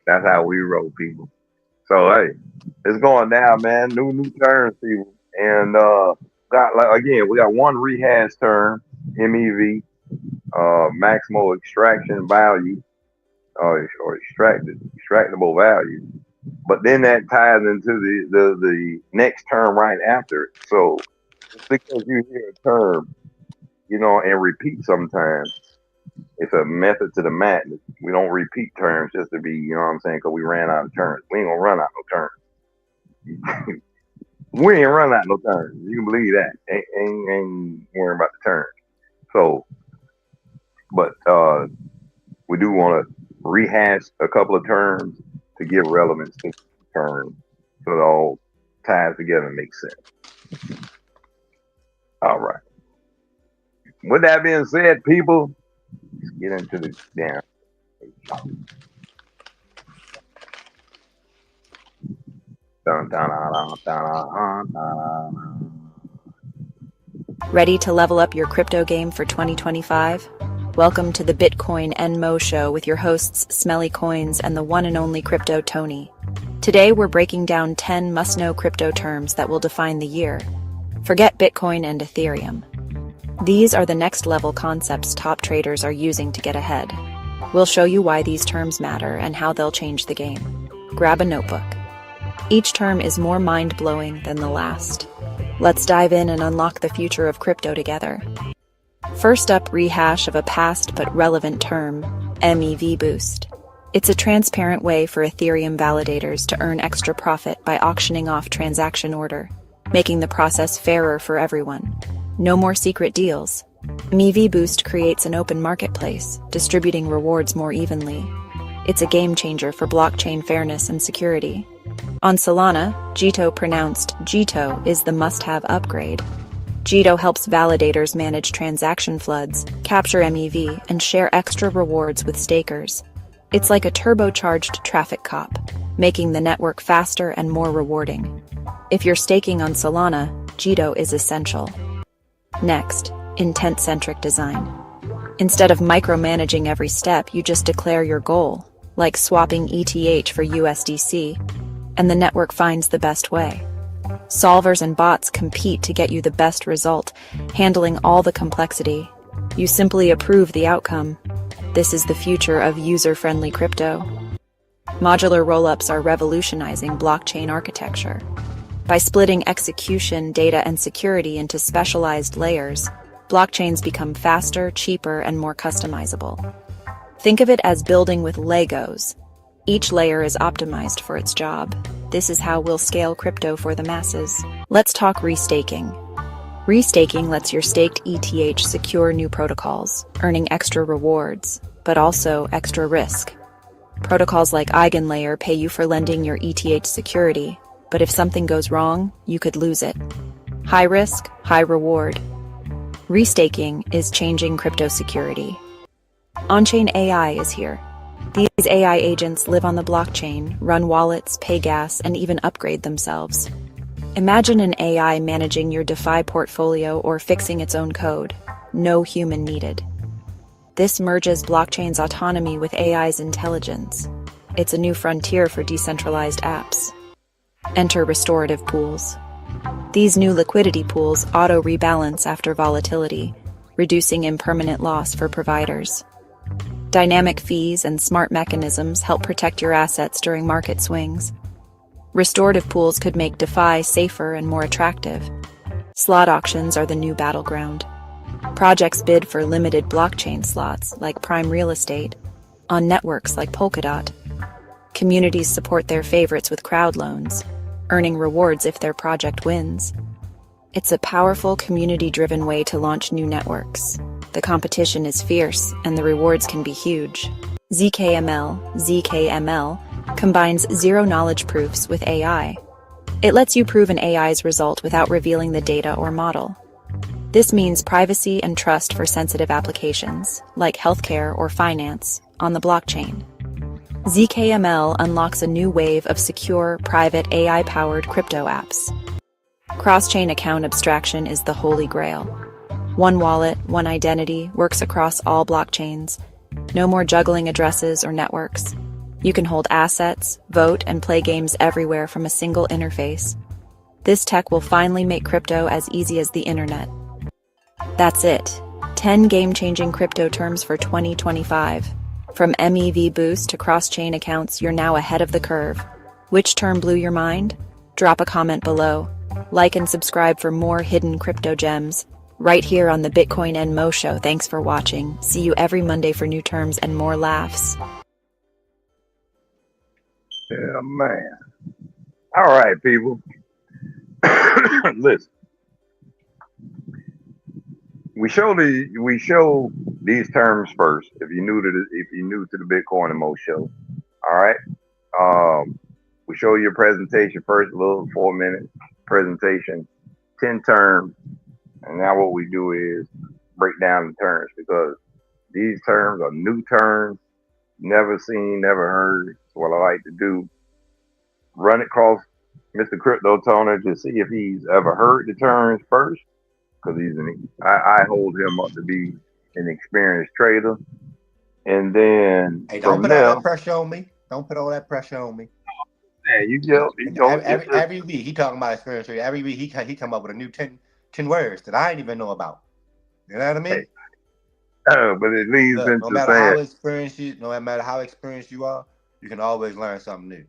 That's how we roll, people. So hey, it's going down, man. New terms, people, and we got one rehash term, MEV, maximal extraction value, or extractable value. But then that ties into the next term right after it. So just because you hear a term, you know, and repeat sometimes, it's a method to the madness. We don't repeat terms just to be, you know what I'm saying, because we ran out of terms. We ain't gonna run out no terms. We ain't run out no terms. You can believe that. Ain't worrying about the terms. So, but we do want to rehash a couple of terms to give relevance to the term, so it all ties together and makes sense. All right. With that being said, people, let's get into the damn. Ready to level up your crypto game for 2025? Welcome to the Bitcoin and Mo Show with your hosts Smelly Koins and the one and only Crypto Tony. Today we're breaking down 10 must-know crypto terms that will define the year. Forget Bitcoin and Ethereum. These are the next-level concepts top traders are using to get ahead. We'll show you why these terms matter and how they'll change the game. Grab a notebook. Each term is more mind-blowing than the last. Let's dive in and unlock the future of crypto together. First up, rehash of a past but relevant term, MEV boost. It's a transparent way for Ethereum validators to earn extra profit by auctioning off transaction order, making the process fairer for everyone. No more secret deals. MEV Boost creates an open marketplace, distributing rewards more evenly. It's a game changer for blockchain fairness and security. On Solana, Jito, pronounced Jito, is the must-have upgrade. Jito helps validators manage transaction floods, capture MEV, and share extra rewards with stakers. It's like a turbocharged traffic cop, making the network faster and more rewarding. If you're staking on Solana, Jito is essential. Next, intent-centric design. Instead of micromanaging every step, you just declare your goal, like swapping ETH for USDC, and the network finds the best way. Solvers and bots compete to get you the best result, handling all the complexity. You simply approve the outcome. This is the future of user-friendly crypto. Modular rollups are revolutionizing blockchain architecture. By splitting execution, data, and security into specialized layers, blockchains become faster, cheaper, and more customizable. Think of it as building with Legos. Each layer is optimized for its job. This is how we'll scale crypto for the masses. Let's talk restaking. Restaking lets your staked ETH secure new protocols, earning extra rewards, but also extra risk. Protocols like EigenLayer pay you for lending your ETH security, but if something goes wrong, you could lose it. High risk, high reward. Restaking is changing crypto security. On-chain AI is here. These AI agents live on the blockchain, run wallets, pay gas, and even upgrade themselves. Imagine an AI managing your DeFi portfolio or fixing its own code. No human needed. This merges blockchain's autonomy with AI's intelligence. It's a new frontier for decentralized apps. Enter restorative pools. These new liquidity pools auto-rebalance after volatility, reducing impermanent loss for providers. Dynamic fees and smart mechanisms help protect your assets during market swings. Restorative pools could make DeFi safer and more attractive. Slot auctions are the new battleground. Projects bid for limited blockchain slots, like Prime Real Estate, on networks like Polkadot. Communities support their favorites with crowd loans, earning rewards if their project wins. It's a powerful, community-driven way to launch new networks. The competition is fierce, and the rewards can be huge. ZKML combines zero-knowledge proofs with AI. It lets you prove an AI's result without revealing the data or model. This means privacy and trust for sensitive applications, like healthcare or finance, on the blockchain. ZKML unlocks a new wave of secure, private, AI-powered crypto apps. Cross-chain account abstraction is the holy grail. One wallet, one identity works across all blockchains. No more juggling addresses or networks. You can hold assets, vote, and play games everywhere from a single interface. This tech will finally make crypto as easy as the internet. That's it. 10 game-changing crypto terms for 2025. From MEV boost to cross-chain accounts, you're now ahead of the curve. Which term blew your mind? Drop a comment below. Like and subscribe for more hidden crypto gems. Right here on the Bitcoin and Mo Show. Thanks for watching. See you every Monday for new terms and more laughs. Yeah, man. All right, people. Listen. We show these terms first. If you're new to the Bitcoin and Mo Show, all right. We show you a presentation first, a little 4-minute presentation, 10 terms, and now what we do is break down the terms because these terms are new terms, never seen, never heard. So what I like to do, run it across Mr. Crypto Toner to see if he's ever heard the terms first. Because I hold him up to be an experienced trader, and then Hey, don't put all that pressure on me. Don't put all that pressure on me. Yeah, you don't. Every week he talking about experience trader. Every week he come up with a new 10 words that I didn't even know about. You know what I mean? Hey, but it leads into no matter how experienced you are, you can always learn something new.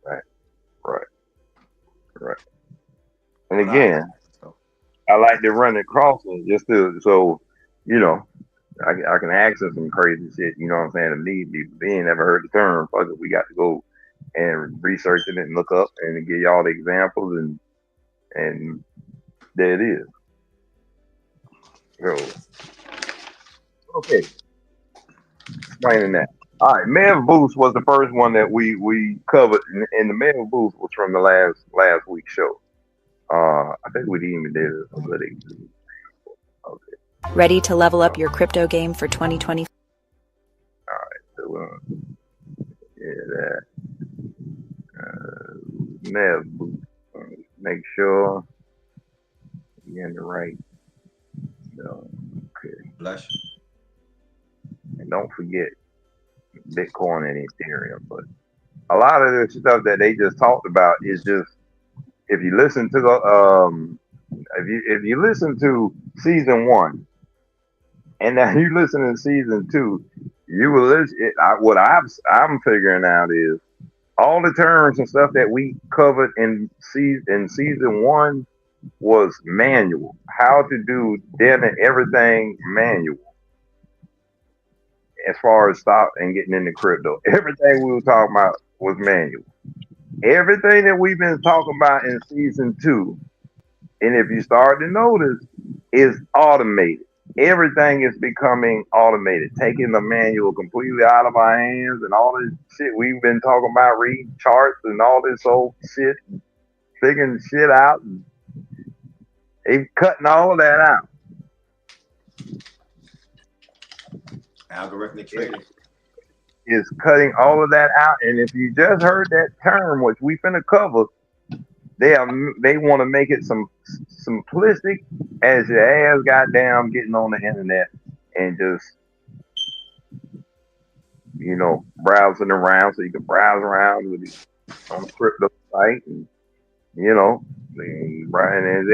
Right. And again, I like to run it crossing just so you know I can access some crazy shit. You know what I'm saying? If need be, they ain't never heard the term. Fuck it, we got to go and research it and look up and give y'all the examples and there it is. So okay, explaining that. All right, Mev Boost was the first one that we covered, and the Mev Boost was from the last week's show. I think we even did a good example. Okay. Ready to level up your crypto game for 2020? All right, so that Mev Boost. Make sure you're in the right Okay. Bless you. And don't forget Bitcoin and Ethereum. But a lot of the stuff that they just talked about is just if you listen to the if you listen to season 1 and now you listen to season 2, you will listen. I'm figuring out is all the terms and stuff that we covered in season 1 was manual. How to do damn it everything manual as far as stock and getting into crypto. Everything we were talking about was manual. Everything that we've been talking about in season 2, and if you start to notice, is automated. Everything is becoming automated, taking the manual completely out of our hands, and all this shit we've been talking about, reading charts and all this old shit, figuring shit out. And they cutting all of that out. Algorithmic trading. Is cutting all of that out, and if you just heard that term, which we finna cover, they want to make it some simplistic as your ass goddamn getting on the internet and just browsing around so you can browse around with it on the crypto site and and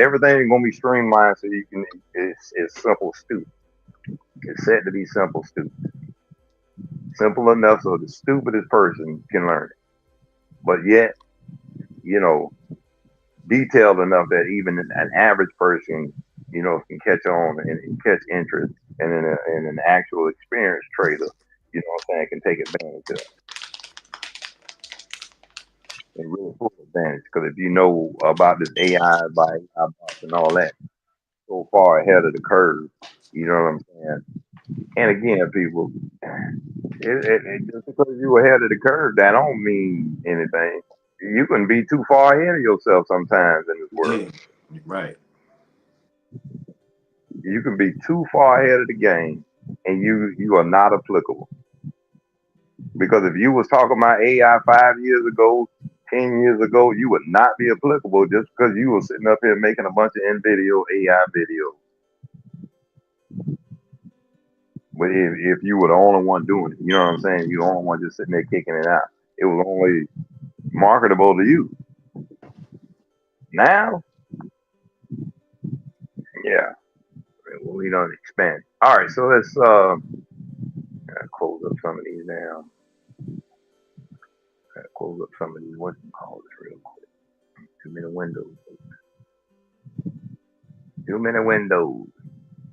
everything is gonna be streamlined so you can it's simple stupid. It's set to be simple stupid. Simple enough so the stupidest person can learn it. But yet, detailed enough that even an average person, can catch on and catch interest, and in an actual experienced trader, can take advantage of it. And really full advantage. Because if you know about this AI bots and all that, so far ahead of the curve, you know what I'm saying? And again, people, just because you're ahead of the curve, that don't mean anything. You can be too far ahead of yourself sometimes in this world. Yeah, right. You can be too far ahead of the game, and you are not applicable. Because if you was talking about AI 5 years ago, 10 years ago, you would not be applicable just because you were sitting up here making a bunch of NVIDIA AI videos. But if you were the only one doing it, you know what I'm saying? You're the only one just sitting there kicking it out. It was only marketable to you. Now, yeah, we don't expand. All right, so let's close up some of these now. Close up some of these whatchamacallits real quick. Too many windows. Too many windows.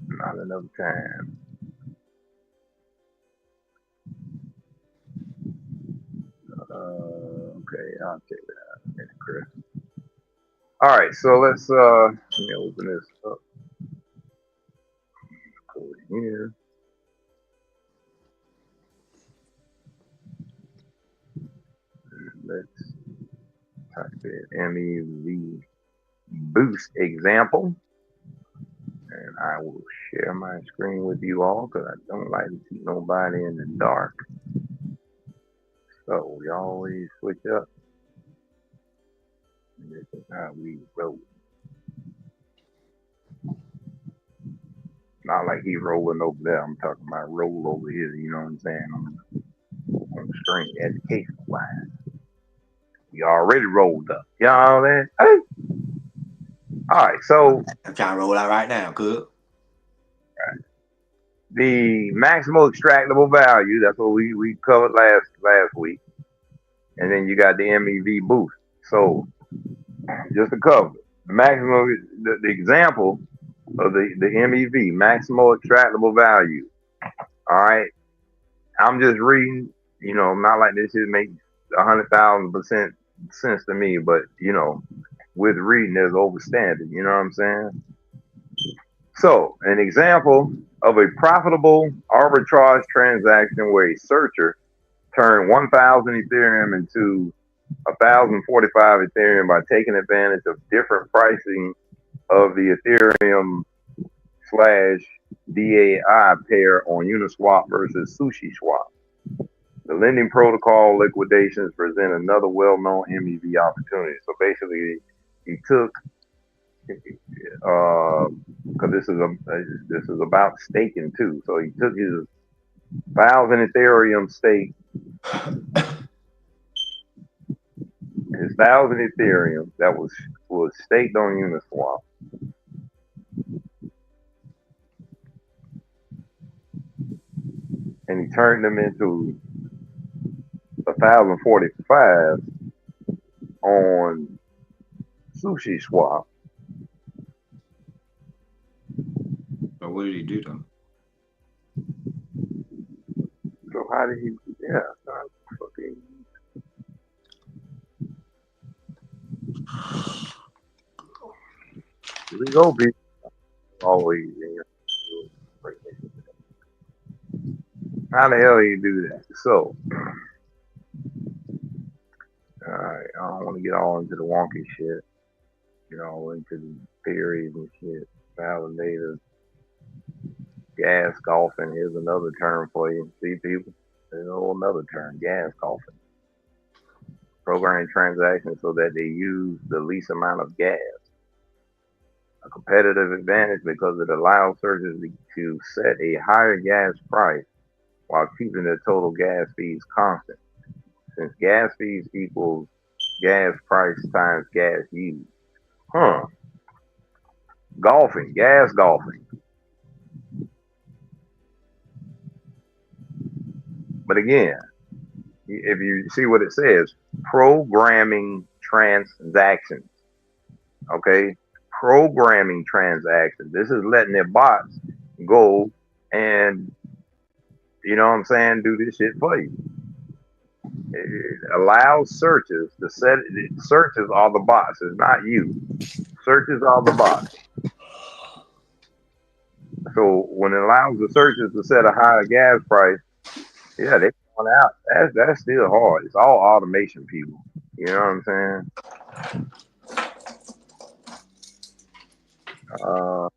Not enough time. Okay, I'll check that out in a minute, Chris. All right, so let's let me open this up. Go in here. Let's type in MEV boost example. And I will share my screen with you all because I don't like to keep nobody in the dark. So we always switch up. And this is how we roll. Not like he rolling over there. I'm talking about roll over here. You know what I'm saying? On the screen, education wise. We already rolled up. Y'all there? Hey. All right, so I'm trying to roll out right now, good. The maximal extractable value, that's what we covered last week. And then you got the MEV boost. So just to cover the maximum, the example of the MEV, maximal extractable value. All right. I'm just reading, not like this shit makes 100,000% sense to me, but with reading there's overstanding, you know what I'm saying? So an example of a profitable arbitrage transaction where a searcher turned 1,000 Ethereum into 1,045 Ethereum by taking advantage of different pricing of the Ethereum / DAI pair on Uniswap versus Sushi Swap. The lending protocol liquidations present another well-known MEV opportunity. So basically, he took because this is about staking too. So he took his 1,000 Ethereum stake, his 1,000 Ethereum that was staked on Uniswap. And he turned them into 1,045 on Sushi Swap. But what did he do though? So how did he? Yeah, fucking. Here we go, people. Always. How the hell do you do that? So, all right, I don't want to get all into the wonky shit. You know, into the theories and shit. Validators. Gas golfing. Here's another term for you. See, people? There's another term. Gas golfing. Programming transactions so that they use the least amount of gas. A competitive advantage because it allows searchers to set a higher gas price while keeping the total gas fees constant. Since gas fees equals gas price times gas used. Golfing, gas golfing. But again, if you see what it says, programming transactions. Okay? Programming transactions. This is letting their bots go and, you know what I'm saying, do this shit for you. It allows searches to set it. Searches are the bots. It's not you. Searches are the bots. So when it allows the searches to set a higher gas price, yeah, they're going out. That's still hard. It's all automation, people. You know what I'm saying? All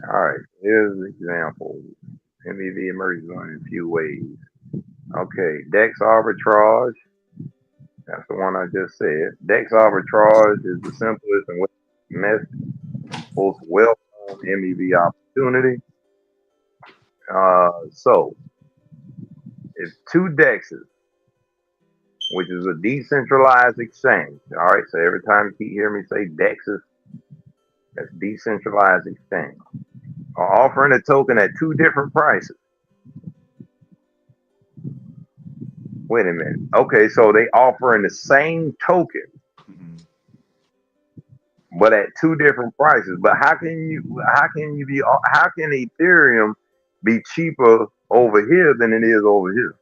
right. Here's an example. MEV emerges in a few ways. Okay, DEX arbitrage. That's the one I just said. DEX arbitrage is the simplest and most well-known MEV opportunity. So, if two DEXs, which is a decentralized exchange, all right, so every time you hear me say DEXs, that's decentralized exchange, are offering a token at two different prices. Wait a minute. Okay, so they offering the same token, but at two different prices. But how can Ethereum be cheaper over here than it is over here?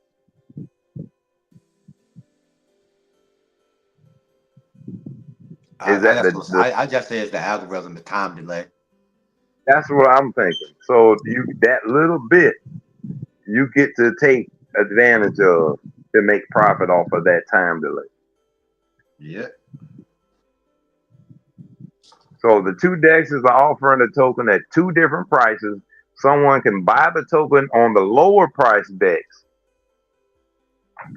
I just say it's the algorithm, the time delay. That's what I'm thinking. So that little bit you get to take advantage of to make profit off of that time delay. Yeah. So the two DEXs are offering a token at two different prices. Someone can buy the token on the lower price DEX.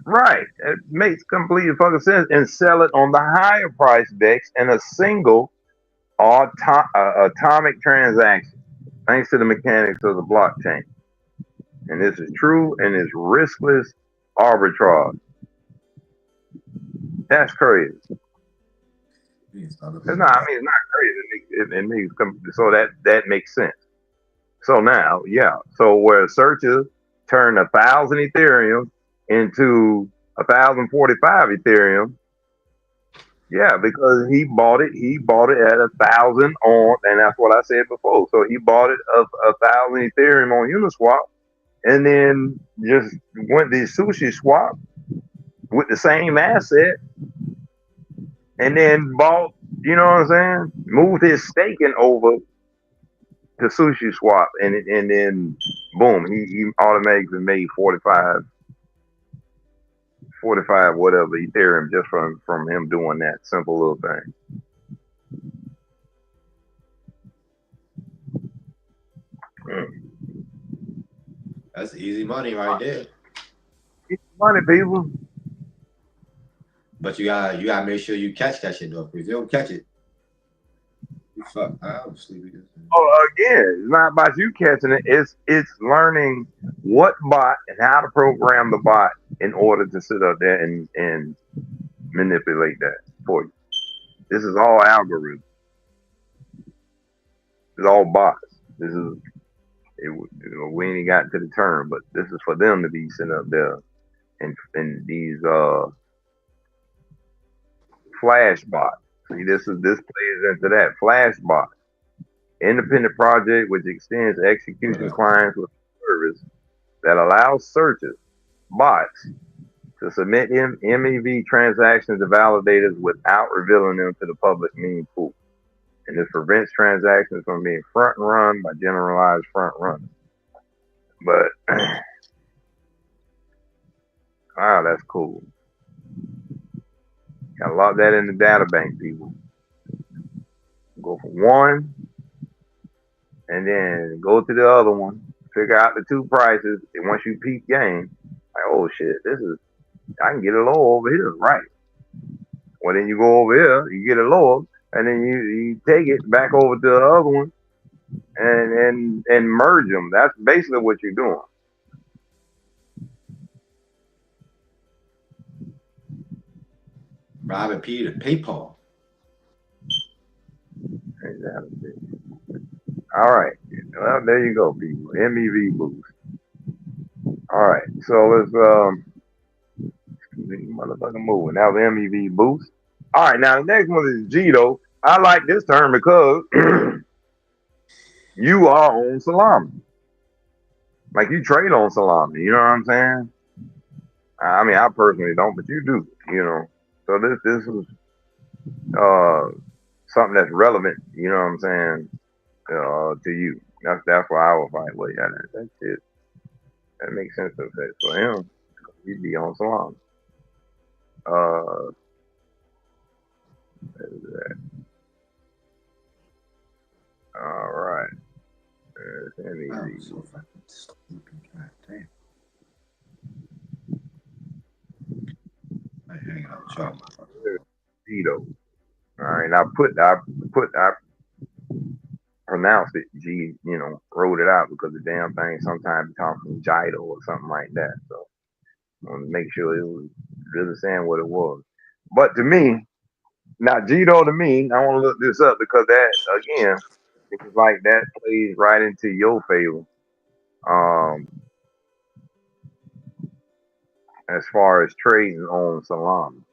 Right. It makes complete fucking sense. And sell it on the higher price DEX in a single atomic transaction, thanks to the mechanics of the blockchain. And this is true and it's riskless arbitrage. That's crazy. It's not crazy. It makes so that makes sense. So now, yeah. So where searchers turn 1,000 Ethereum into 1,045 Ethereum, yeah, because he bought it at 1,000 on, and that's what I said before. So he bought it of 1,000 Ethereum on Uniswap, and then just went the Sushi Swap with the same asset, and then bought, you know what I'm saying? Moved his staking over to Sushi Swap, and then boom, he automatically made 45 whatever Ethereum just from him doing that simple little thing. That's easy money right there. Easy money, people. But you gotta make sure you catch that shit though. If you don't catch it, Fuck, I was sleeping. Oh, again, it's not about you catching it. It's learning what bot and how to program the bot in order to sit up there and manipulate that for you. This is all algorithm. It's all bots. This is we ain't got to the term, but this is for them to be sitting up there and these flash bots. See, this plays into that flash bot. Independent project which extends execution clients with a service that allows searchers, bots, to submit MEV transactions to validators without revealing them to the public mean pool. And this prevents transactions from being front run by generalized front runners. But wow, that's cool. Gotta lock that in the data bank, people. Go from one and then go to the other one, figure out the two prices, and once you peep game, like, oh shit, I can get it low over here, right? Well, then you go over here, you get it lower, and then you take it back over to the other one and merge them. That's basically what you're doing. Robin P to PayPal. Exactly. All right. Well, there you go, people. MEV boost. All right. So let's motherfucking moving. Now the MEV boost. All right. Now the next one is Jito. I like this term because you are on salami. Like you trade on salami. You know what I'm saying? I mean, I personally don't, but you do. You know. So this is something that's relevant. You know what I'm saying? To you. That's why I was like, well, yeah, that's it. That makes sense to say for him. He'd be on salami. What is that? All right. I'm so fucking stupid. God damn. I hang out with y'all, motherfucker. Jito. All right. I pronounced it G, wrote it out because the damn thing sometimes comes from Jido or something like that. So I want to make sure it was really saying what it was. But to me, now Jito to me, I want to look this up because that again, it's like that plays right into your favor. As far as trading on salami.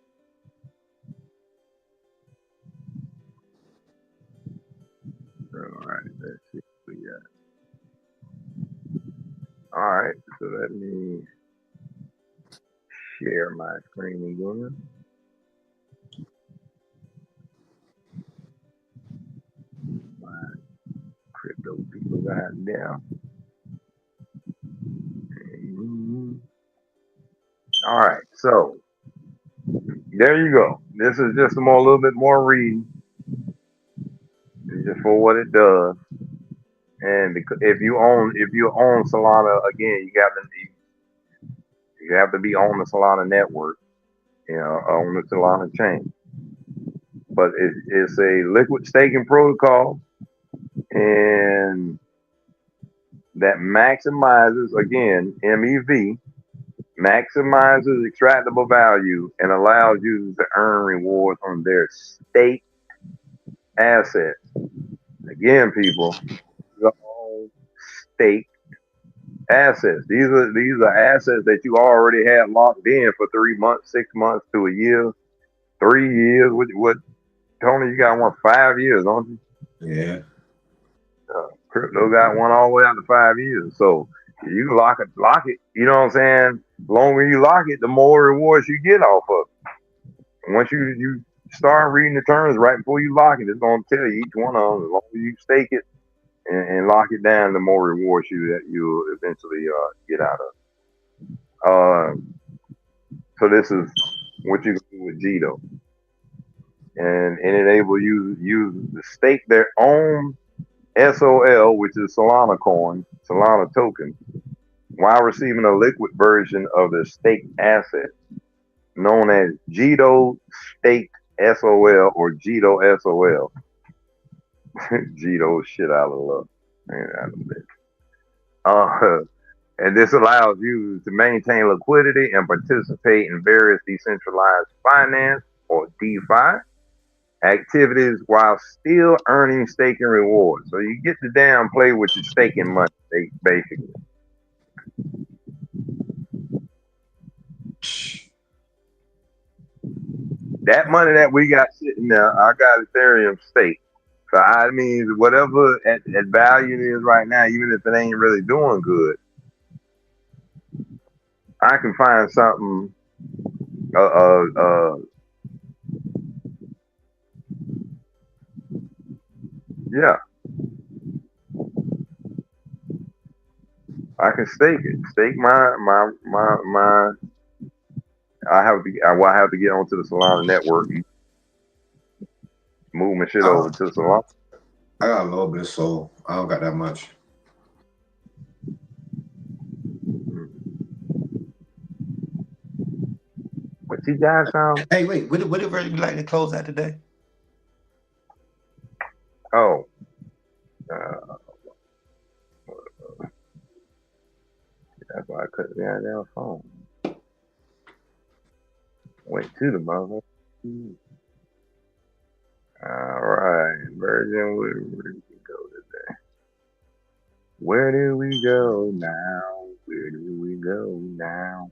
All right, let's see what we got. All right, so let me share my screen again. My crypto people out there. All right, so there you go. This is just a little bit more reading, just for what it does. And if you own Solana again, you have to be on the Solana network, on the Solana chain. But it's a liquid staking protocol, and that maximizes again MEV, maximizes extractable value, and allows users to earn rewards on their staked assets. Again, people, these are all staked assets. These are assets that you already had locked in for 3 months, 6 months to a year, 3 years. What Tony? You got one 5 years, don't you? Yeah. Crypto got one all the way out to 5 years. So you lock it. You know what I'm saying? The longer you lock it, the more rewards you get off of it. And once you start reading the terms right before you lock it, it's going to tell you each one of them. The longer you stake it and lock it down, the more rewards you eventually get out of. So this is what you can do with Jito, and enable users to stake their own SOL, which is Solana coin, Solana token, while receiving a liquid version of the staked asset, known as Jito Staked SOL or Jito SOL. Gito shit out of luck. Man, out of it. And this allows users to maintain liquidity and participate in various decentralized finance or DeFi activities while still earning staking rewards. So you get to damn play with your staking money, basically. That money that we got sitting there, I got Ethereum stake. So I mean, whatever at value it is right now, even if it ain't really doing good, I can find something. Yeah, I can stake it. Stake my. I have to get onto the Solana network, and move my shit over to Solana. I got a little bit of soul. I don't got that much. What you got, Sam? Hey, wait, what did we like to close at today? Oh, that's why I couldn't be on their phone. Went to the mother. All right, Virgin, where do we go today? Where do we go now? Where do we go now?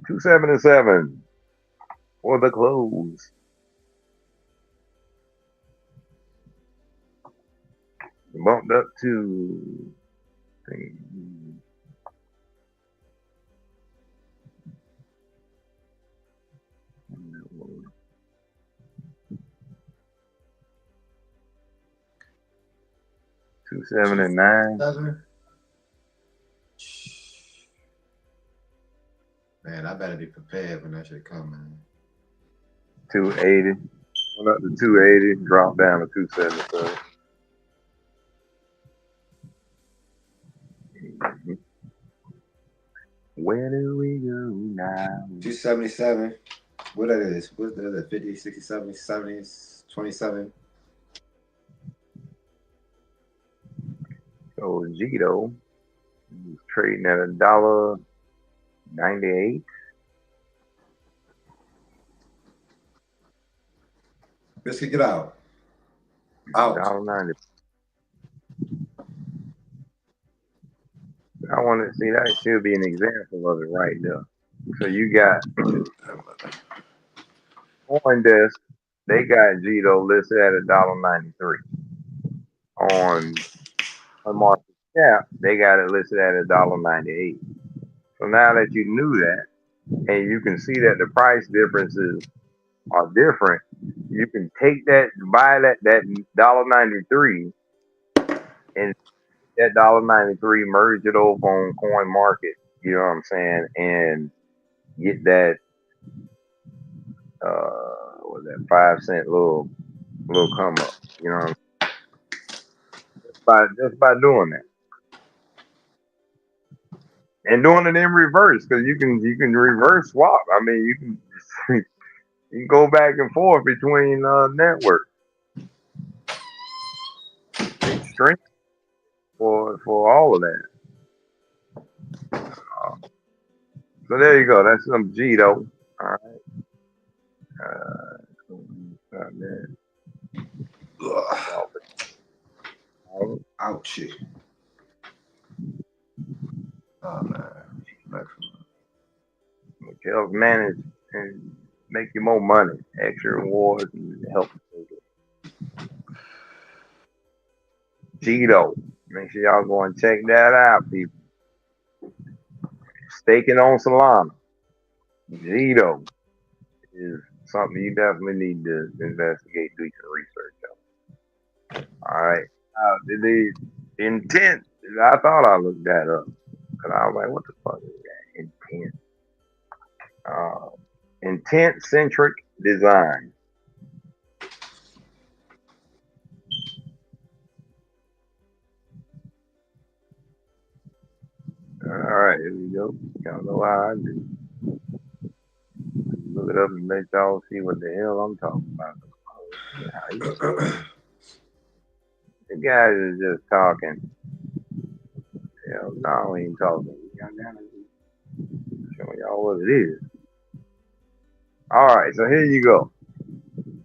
277 for the close. Bumped up to 279. Man, I better be prepared when that shit come, man. 280. Went up to 280, dropped down to 277. Where do we go now? 277. What that is? What's the 50, 60, 70, 70, 27? So Gito is trading at $1.98. Let's kick it out. Out. $1.90. I want to see that should be an example of it right there. So you got CoinDesk, they got Gito listed at $1.93. On market cap, they got it listed at $1.98. So now that you knew that, and you can see that the price differences are different, you can take that, buy that $1.93, and that $1.93, merge it over on Coin Market. You know what I'm saying? And get that what was that 5 cent little come up. You know what I'm saying? Just by doing that. And doing it in reverse, because you can reverse swap. I mean, you can you can go back and forth between networks. Extreme for all of that. So there you go. That's some Gito. All right. Ouch. Oh man. Help manage and make you more money, extra rewards, and help. Gito. Make sure y'all go and check that out, people. Staking on Solana. Gito is something you definitely need to investigate, do some research on. All right. The intent, I thought I looked that up. Because I was like, what the fuck is that? Intent. Intent-centric design. All right, here we go. Y'all know how I do. Look it up and let y'all see what the hell I'm talking about. guys are just talking. Hell no, we ain't talking. We got down to show y'all what it is. All right, so here you go.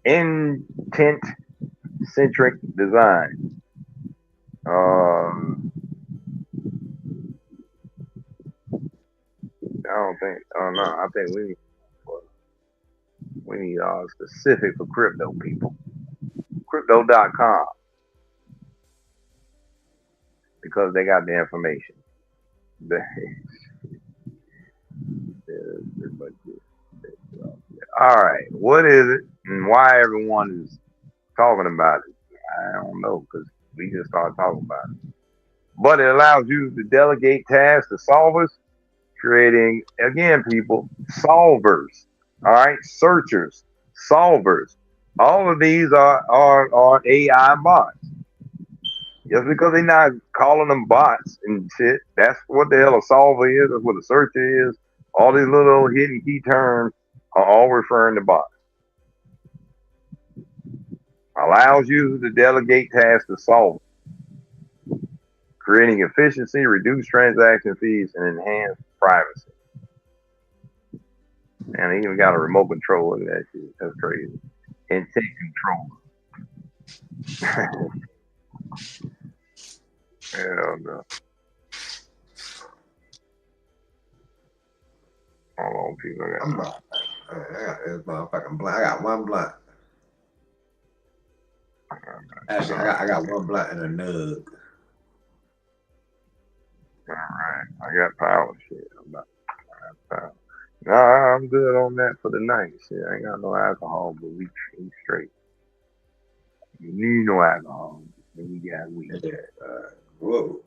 Intent centric design. I don't think. Oh no, I think we need specific for crypto people. Crypto.com because they got the information. All right, what is it and why everyone is talking about it? I don't know because we just started talking about it. But it allows you to delegate tasks to solvers, creating again, people, solvers. All right, searchers, solvers. All of these are AI bots. Just because they're not calling them bots and shit, that's what the hell a solver is. That's what a searcher is. All these little hidden key terms are all referring to bots. Allows users to delegate tasks to solve, creating efficiency, reduce transaction fees, and enhance privacy. And they even got a remote control of that shit. That's crazy. Intent control. Hell no. Hold on, people. I got this motherfucking blunt. I got one blunt. Actually, I got one blunt and a nug. All right, I got power shit. I got power. Nah, I'm good on that for the night. Shit, I ain't got no alcohol, but we straight. You need no alcohol. We got weed. Whoa.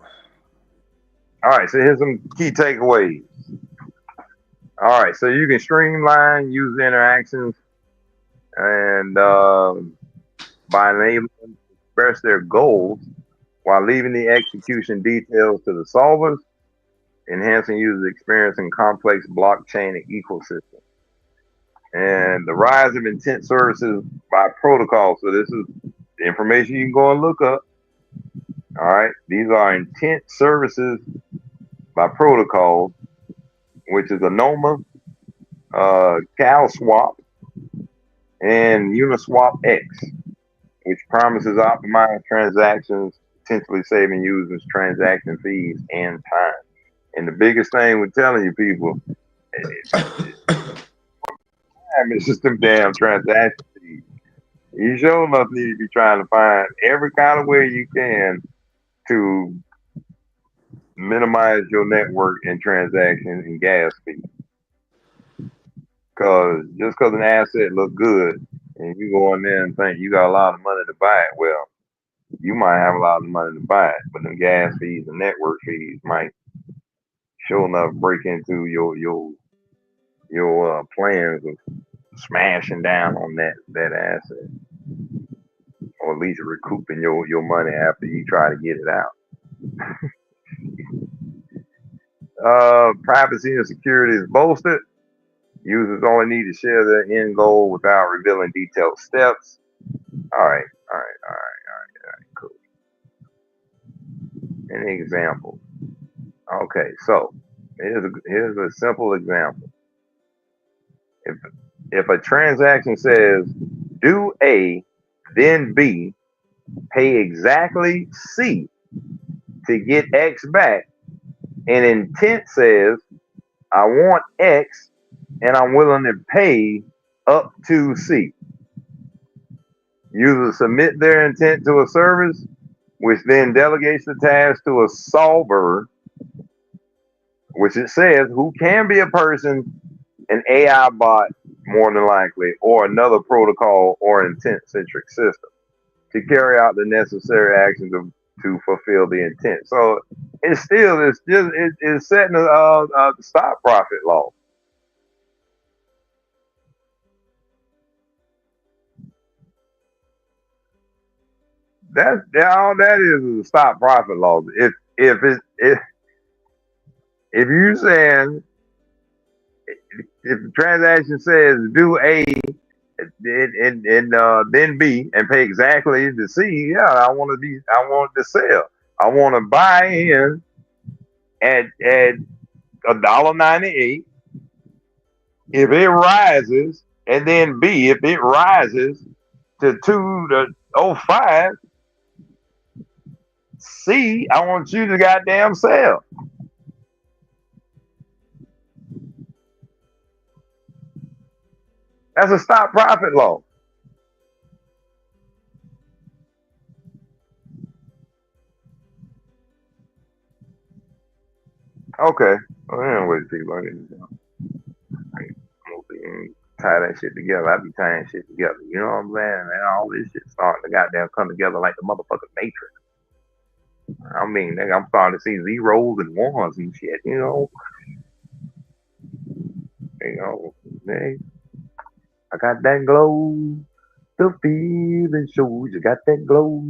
All right, so here's some key takeaways. All right, so you can streamline user interactions and by enabling them to express their goals while leaving the execution details to the solvers, enhancing user experience in complex blockchain and ecosystem. And the rise of intent services by protocol. So this is the information you can go and look up. All right, these are intent services by protocol, which is Anoma, CalSwap, and Uniswap X, which promises optimized transactions, potentially saving users transaction fees and time. And the biggest thing we're telling you people, it's just them damn transaction fees. You sure enough need to be trying to find every kind of way you can to minimize your network and transactions and gas fees. Because just because an asset look good and you go in there and think you got a lot of money to buy it, well, you might have a lot of money to buy it, but the gas fees and network fees might sure enough break into your plans of smashing down on that asset, or at least recouping your money after you try to get it out. Privacy and security is bolstered. Users only need to share their end goal without revealing detailed steps. All right, cool. An example. Okay, so here's a simple example. If a transaction says do A, then B, pay exactly C to get X back, and intent says I want X and I'm willing to pay up to C. Users submit their intent to a service, which then delegates the task to a solver, which it says who can be a person, an AI bot more than likely, or another protocol or intent-centric system to carry out the necessary actions to fulfill the intent. So it's setting a stop profit law. All that is a stop profit law. If you saying if the transaction says do A then B and pay exactly the C. Yeah, I want to sell. I want to buy in at $1.98. If it rises, and then B, if it rises to 2 to 05, C, I want you to goddamn sell. That's a stop profit loss. Okay. Well, anyways, people, I'm gonna tie that shit together. I be tying shit together. You know what I'm saying? Man, all this shit starting to goddamn come together like the motherfucking Matrix. I mean, nigga, I'm starting to see zeros and ones and shit. You know, man, I got that glow. The feeling shows you got that glow.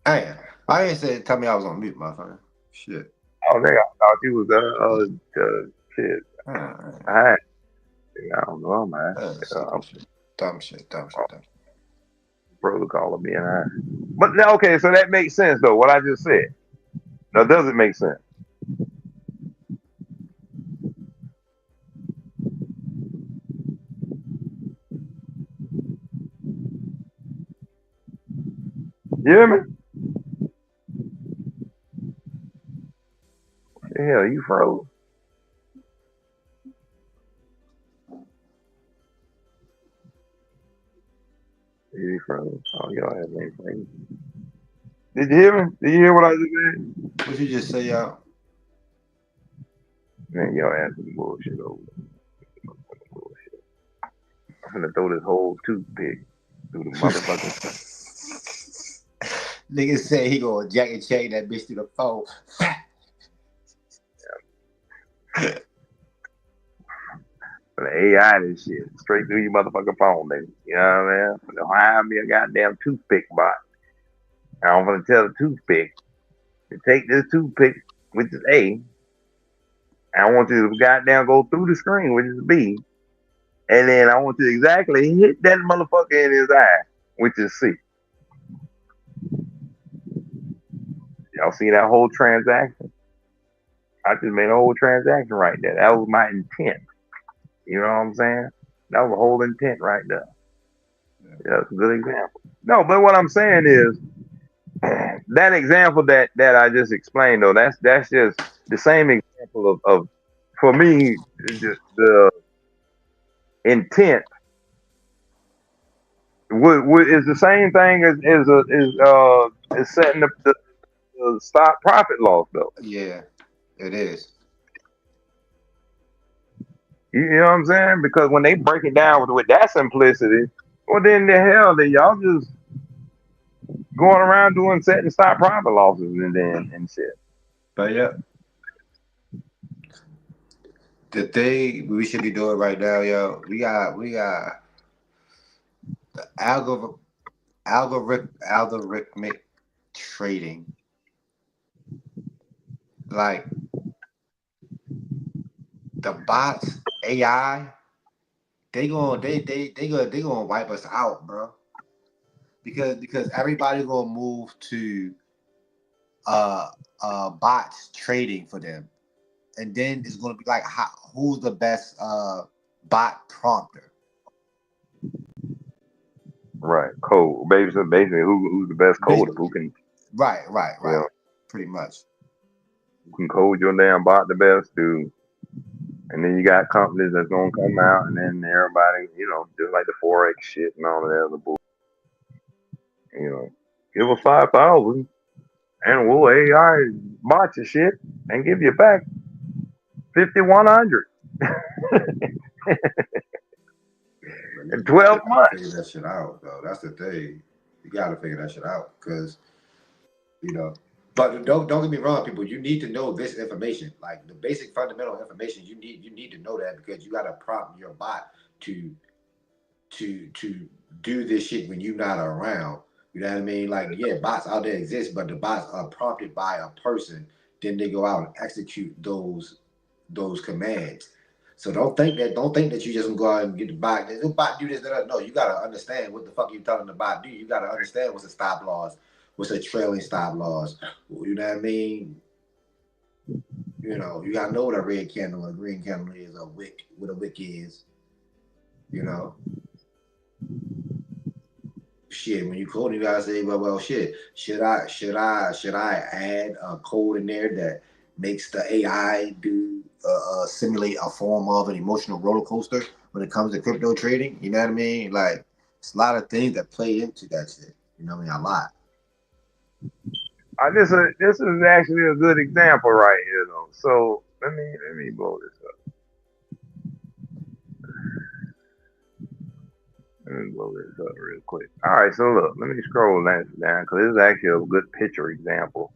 Hey, I ain't said tell me I was on mute, motherfucker. Shit. Oh, nigga, I thought you was shit. I don't know, man. Dumb shit. Protocol of being high. But now, okay, so that makes sense though. What I just said. Now, does it make sense? You hear me? What the hell, you froze? You froze. Oh, y'all have ain't froze. Did you hear me? Did you hear what I just said? What you just say, y'all? Man, y'all asking bullshit over. Bullshit. I'm gonna throw this whole toothpick through the motherfucking. Nigga say he gonna jack and chain that bitch through the phone. The AI this shit straight through your motherfucking phone, baby. You know what I mean? Gonna hire me a goddamn toothpick bot. And I'm gonna tell the toothpick to take this toothpick, which is A, and I want you to goddamn go through the screen, which is B, and then I want you to exactly hit that motherfucker in his eye, which is C. Y'all see that whole transaction? I just made a whole transaction right there. That was my intent. You know what I'm saying? That was a whole intent right there. Yeah, that's a good example. No, but what I'm saying is that example that I just explained though, that's just the same example of for me, just the intent is the same thing as setting up the stop profit loss though. Yeah, it is. You know what I'm saying? Because when they break it down with that simplicity, well then the hell that y'all just going around doing setting stop profit losses and shit. But yeah. The thing we should be doing right now, yo, we got the algorithmic trading. Like the bots, AI, they gonna wipe us out, bro. Because everybody's gonna move to bots trading for them. And then it's gonna be like who's the best bot prompter? Right, code. Basically, who's the best coder? Who can? Right. You know, Pretty much. who can code your damn bot the best, dude? And then you got companies that's gonna come out, and then everybody, just like the forex shit and all that other bull. Give us 5,000, and we'll AI bot your shit and give you back 5,100 in 12 months. Figure that shit out, though. That's the thing. You gotta figure that shit out because But don't get me wrong, people. You need to know this information, like the basic fundamental information. You need to know that because you got to prompt your bot to do this shit when you're not around. You know what I mean? Like, yeah, bots out there exist, but the bots are prompted by a person. Then they go out and execute those commands. So don't think that you just gonna go out and get the bot. The bot do this, that. No, you gotta understand what the fuck you telling the bot do. You gotta understand what's a stop loss, what's a trailing stop loss. You know what I mean? You know, you gotta know what a red candle and a green candle is, a wick, what a wick is. You know, shit. When you code, you gotta say, well, shit. Should I add a code in there that makes the AI do simulate a form of an emotional roller coaster when it comes to crypto trading? You know what I mean? Like, it's a lot of things that play into that shit. You know what I mean? A lot. This is actually a good example right here, though. So let me blow this up. Let me blow this up real quick. All right, so look, let me scroll that down because this is actually a good picture example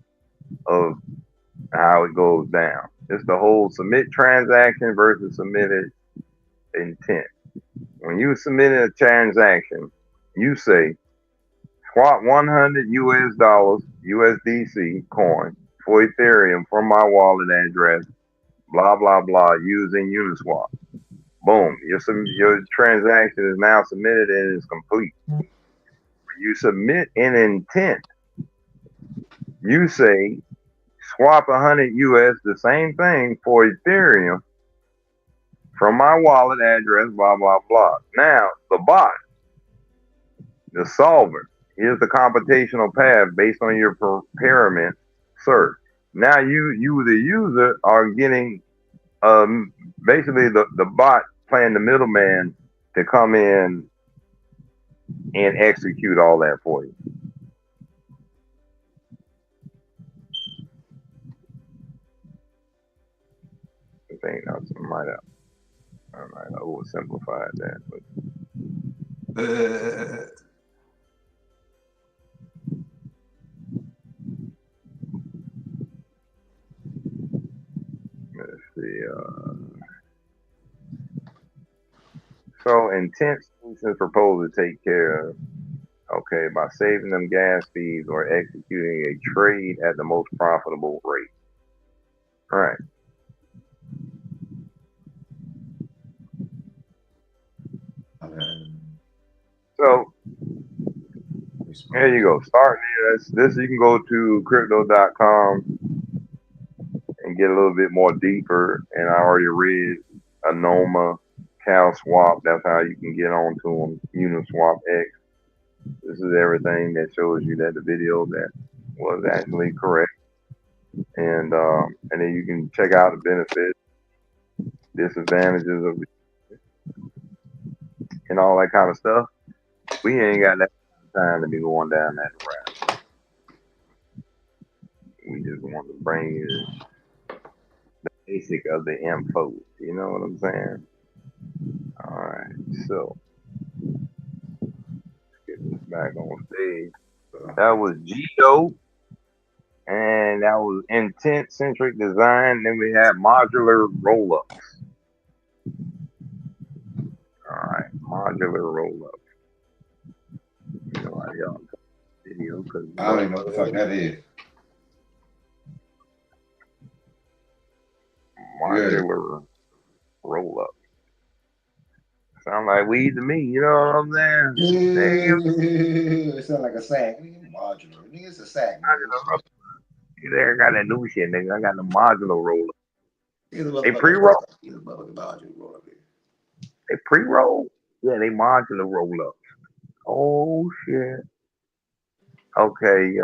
of how it goes down. It's the whole submit transaction versus submitted intent. When you submit a transaction, you say swap 100 US dollars, USDC coin for Ethereum from my wallet address, blah, blah, blah, using Uniswap. Boom. Your transaction is now submitted and is complete. You submit an intent. You say swap 100 US, the same thing for Ethereum from my wallet address, blah, blah, blah. Now, the bot, the solver, here's the computational path based on your pyramid search. Now you the user are getting basically the bot playing the middleman to come in and execute all that for you. I think I might have oversimplified that, but let's see. So intent solutions proposed to take care of, okay, by saving them gas fees or executing a trade at the most profitable rate. All right. So there you go. Start here. This you can go to crypto.com and get a little bit more deeper. And I already read Anoma, CalSwap. That's how you can get onto them. Uniswap X. This is everything that shows you that the video that was actually correct. And then you can check out the benefits, disadvantages of it, and all that kind of stuff. We ain't got that time to be going down that route. We just want to bring you the basic of the info. You know what I'm saying? All right, so let's get this back on stage. That was Geo, and that was intent centric design. Then we had modular roll ups. All right, modular roll ups. You know how y'all video because I don't even know what the fuck that is. Modular roll up. Sound like weed to me, you know what I'm saying? It sounds like a sack. Modular. Nigga, it's a sack. You there got that new shit, nigga. I got the modular roll up. They pre-roll. They pre-roll? Yeah, they modular roll ups. Oh shit. Okay,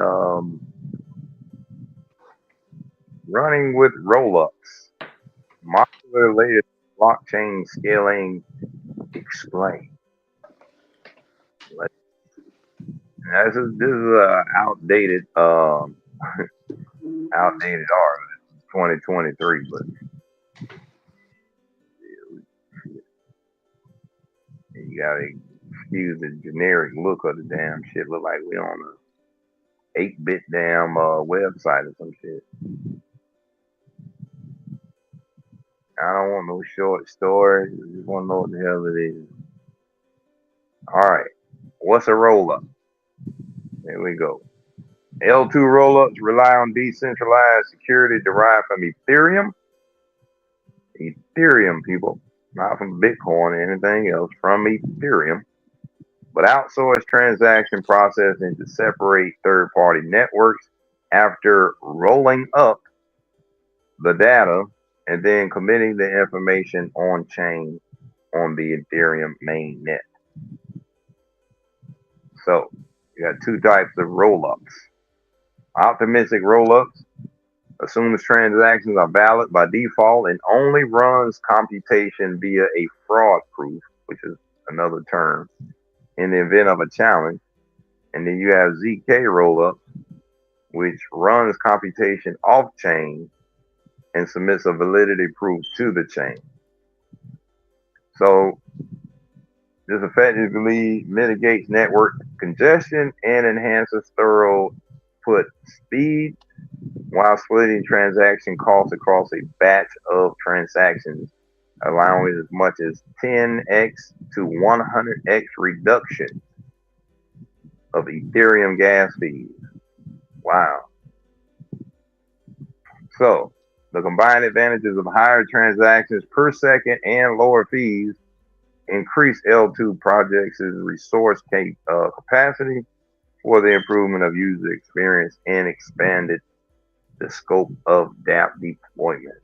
running with roll ups. Modular layer blockchain scaling explain. This is outdated outdated art. 2023, but you gotta excuse the generic look of the damn shit. Look like we on a 8-bit damn website or some shit. I don't want no short stories. I just want to know what the hell it is. All right, what's a roll up? There we go. L2 rollups rely on decentralized security derived from Ethereum. Ethereum, people. not from Bitcoin or anything else, from Ethereum, but outsource transaction processing to separate third-party networks after rolling up the data and then committing the information on chain on the Ethereum mainnet. So you got two types of roll-ups. Optimistic roll-ups assumes transactions are valid by default and only runs computation via a fraud proof, which is another term, in the event of a challenge. And then you have ZK rollups, which runs computation off chain and submits a validity proof to the chain. So this effectively mitigates network congestion and enhances throughput speed while splitting transaction costs across a batch of transactions, allowing as much as 10x to 100x reduction of Ethereum gas fees. Wow. So, the combined advantages of higher transactions per second and lower fees increase L2 projects' resource capacity for the improvement of user experience and expanded the scope of DApp deployment.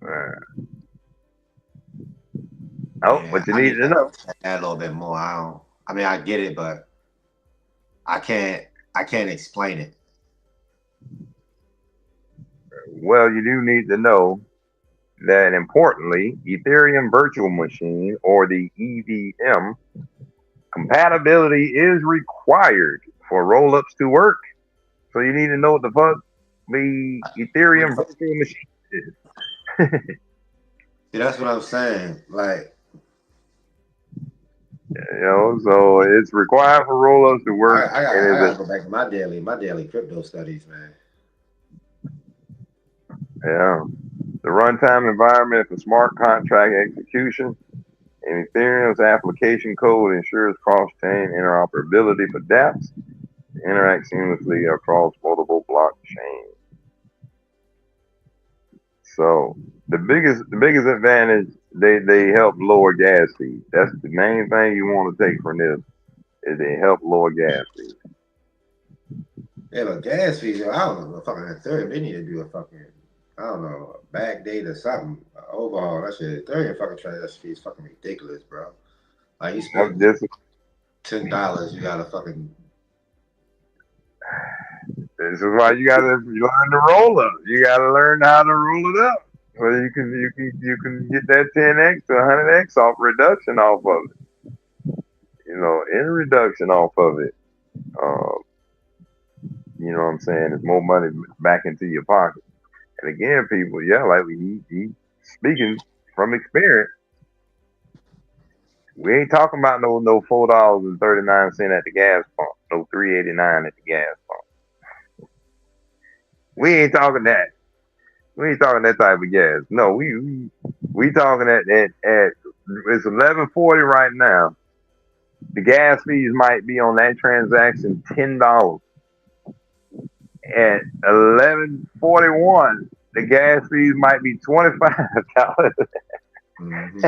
But you need to know. Add a little bit more. I mean, I get it, but I can't explain it. Well, you do need to know that, importantly, Ethereum Virtual Machine, or the EVM, compatibility is required for rollups to work. So you need to know what the fuck the Ethereum Virtual Machine is. See, that's what I'm saying. Like, so it's required for rollups to work. I gotta go back to my daily crypto studies, man. Yeah. The runtime environment for smart contract execution in Ethereum's application code ensures cross-chain interoperability for dApps to interact seamlessly across multiple blockchains. So the biggest advantage, they help lower gas fees. That's the main thing you want to take from this, is they help lower gas fees. Yeah, but gas fees, I don't know, fucking Ethereum, they need to do a fucking, I don't know, a back date or something. Overall, that shit, Ethereum fucking transaction fee is fucking ridiculous, bro. Like, you spend $10, you gotta fucking. This is why you gotta learn to roll up. You gotta learn how to roll it up, so you can get that 10x to 100x off reduction off of it. Any reduction off of it. You know what I'm saying? It's more money back into your pocket. And again, people, like he speaking from experience. We ain't talking about no $4.39 at the gas pump, no $3.89 at the gas pump. We ain't talking that. We ain't talking that type of gas. No, we talking at it's 11:40 right now. The gas fees might be on that transaction $10. At 11:41, the gas fees might be $25. Mm-hmm.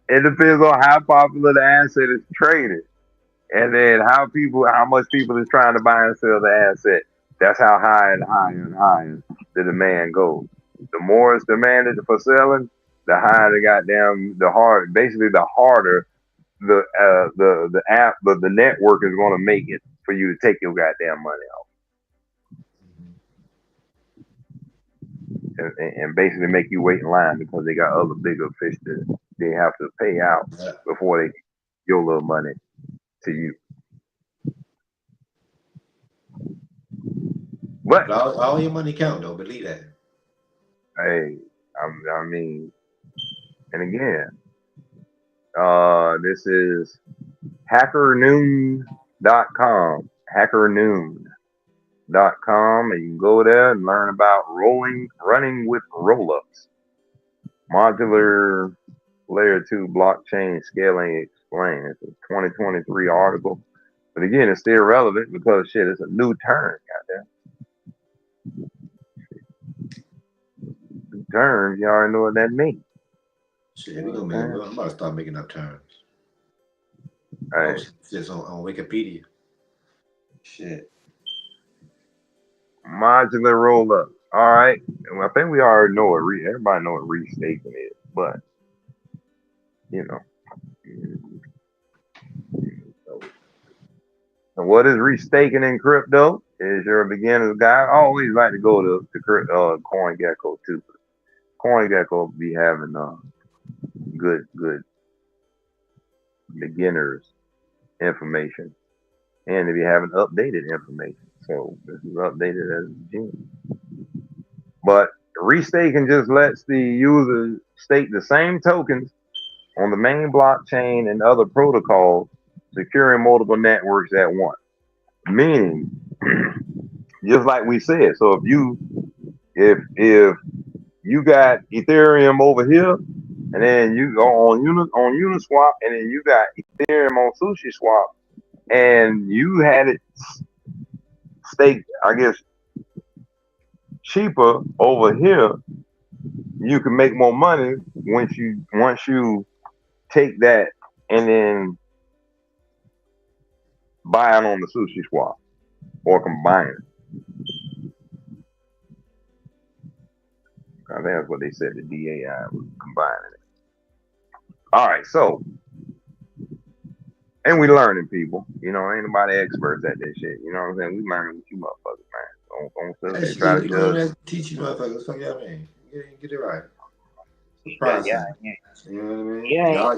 It depends on how popular the asset is traded, and then how much people is trying to buy and sell the asset. That's how high and higher and higher the demand goes. The more it's demanded for selling, the higher the harder the network is going to make it for you to take your goddamn money off. And basically make you wait in line because they got other bigger fish that they have to pay out before they give your little money to you. But all your money count though, believe that. Hey, I mean, and again, this is hackernoon.com, hackernoon.com, and you can go there and learn about running with rollups, modular layer 2 blockchain scaling explained. It's a 2023 article, but again, it's still relevant because shit, it's a new term, goddamn. terms, you already know what that means. Shit, we gonna make. I'm about to start making up terms. Right. Just on Wikipedia. Shit. Modular roll up. All right. Well, I think we already know what everybody know what restaking is, but you know. So what is restaking in crypto? Is your beginner's guide. I always like to go to CoinGecko too. CoinGecko be having good beginners information, and to be having updated information. So this is updated as June. But restaking just lets the user stake the same tokens on the main blockchain and other protocols, securing multiple networks at once. Meaning, just like we said, so if you got Ethereum over here, and then you go on Uniswap, and then you got Ethereum on SushiSwap, and you had it staked, I guess, cheaper over here, you can make more money once you take that and then buy it on the SushiSwap or combine it. I think that's what they said. The DAI was combining it. All right, so and we learning people. You know, ain't nobody experts at this shit. You know what I'm saying? We learning with you motherfuckers, man. Don't sit there and try to judge. Teach you motherfuckers. Fuck y'all mean. Get it right. Yeah. You know what I mean?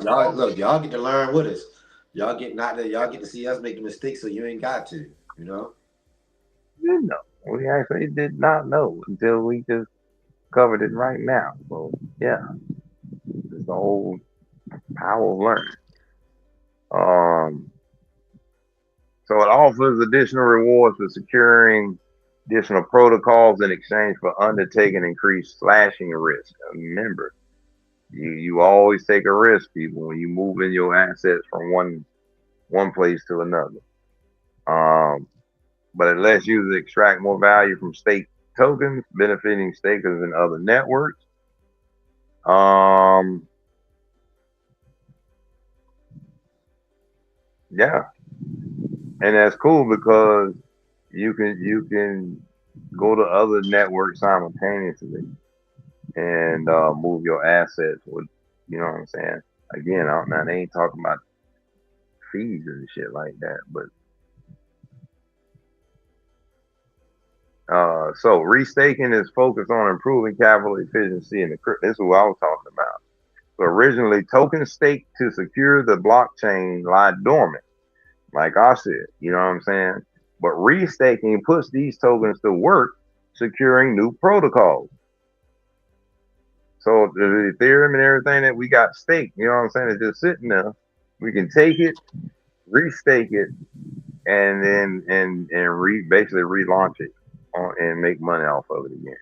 Y'all look, y'all get to learn with us. Y'all get to see us make the mistakes, so you ain't got to, you know. Didn't know. We actually did not know until we just covered it right now. So yeah, it's the whole power of learning. So it offers additional rewards for securing additional protocols in exchange for undertaking increased slashing risk. Remember, you always take a risk, people, when you move in your assets from one place to another. But it lets users extract more value from staked tokens, benefiting stakers in other networks. Yeah, and that's cool because you can go to other networks simultaneously and move your assets with, you know what I'm saying. Again, now they ain't talking about fees and shit like that, but so restaking is focused on improving capital efficiency in the crypto. This is what I was talking about. So originally, tokens staked to secure the blockchain lie dormant, like I said, you know what I'm saying? But restaking puts these tokens to work, securing new protocols. So the Ethereum and everything that we got staked, you know what I'm saying, is just sitting there. We can take it, restake it, and then basically relaunch it and make money off of it again.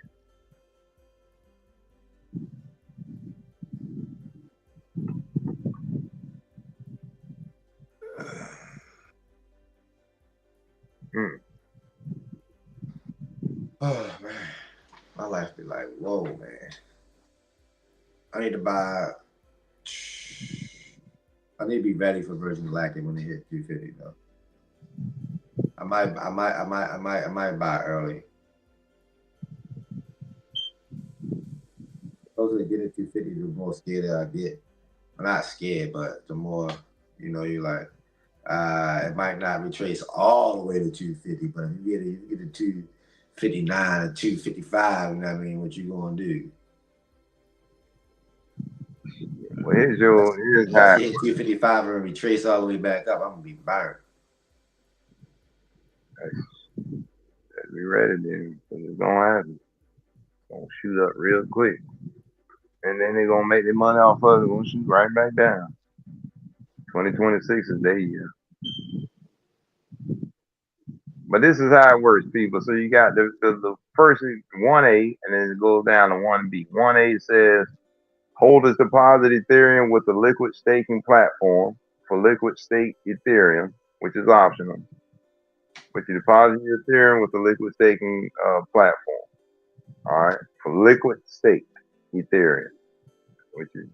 Oh man, my life be like, whoa, man. I need to buy. I need to be ready for Virgin Galactic when they hit 250 though. I might buy early. Supposed to get it 250, the more scared I get. I'm not scared, but the more, you're like, it might not retrace all the way to 250, but if you get to 259 or 255, you know what I mean, what you gonna do? Well, here's how. how. 255 and retrace all the way back up, I'm gonna be burned. Be ready then, because it's gonna happen. It's gonna shoot up real quick, and then they're gonna make their money off of it. Gonna shoot right back down. 2026 is their year. But this is how it works, people. So you got the first 1A, and then it goes down to 1B. 1A says holders deposit Ethereum with the liquid staking platform for liquid stake Ethereum, which is optional. But you deposit your Ethereum with the liquid staking platform. All right, for liquid stake. Ethereum, which is,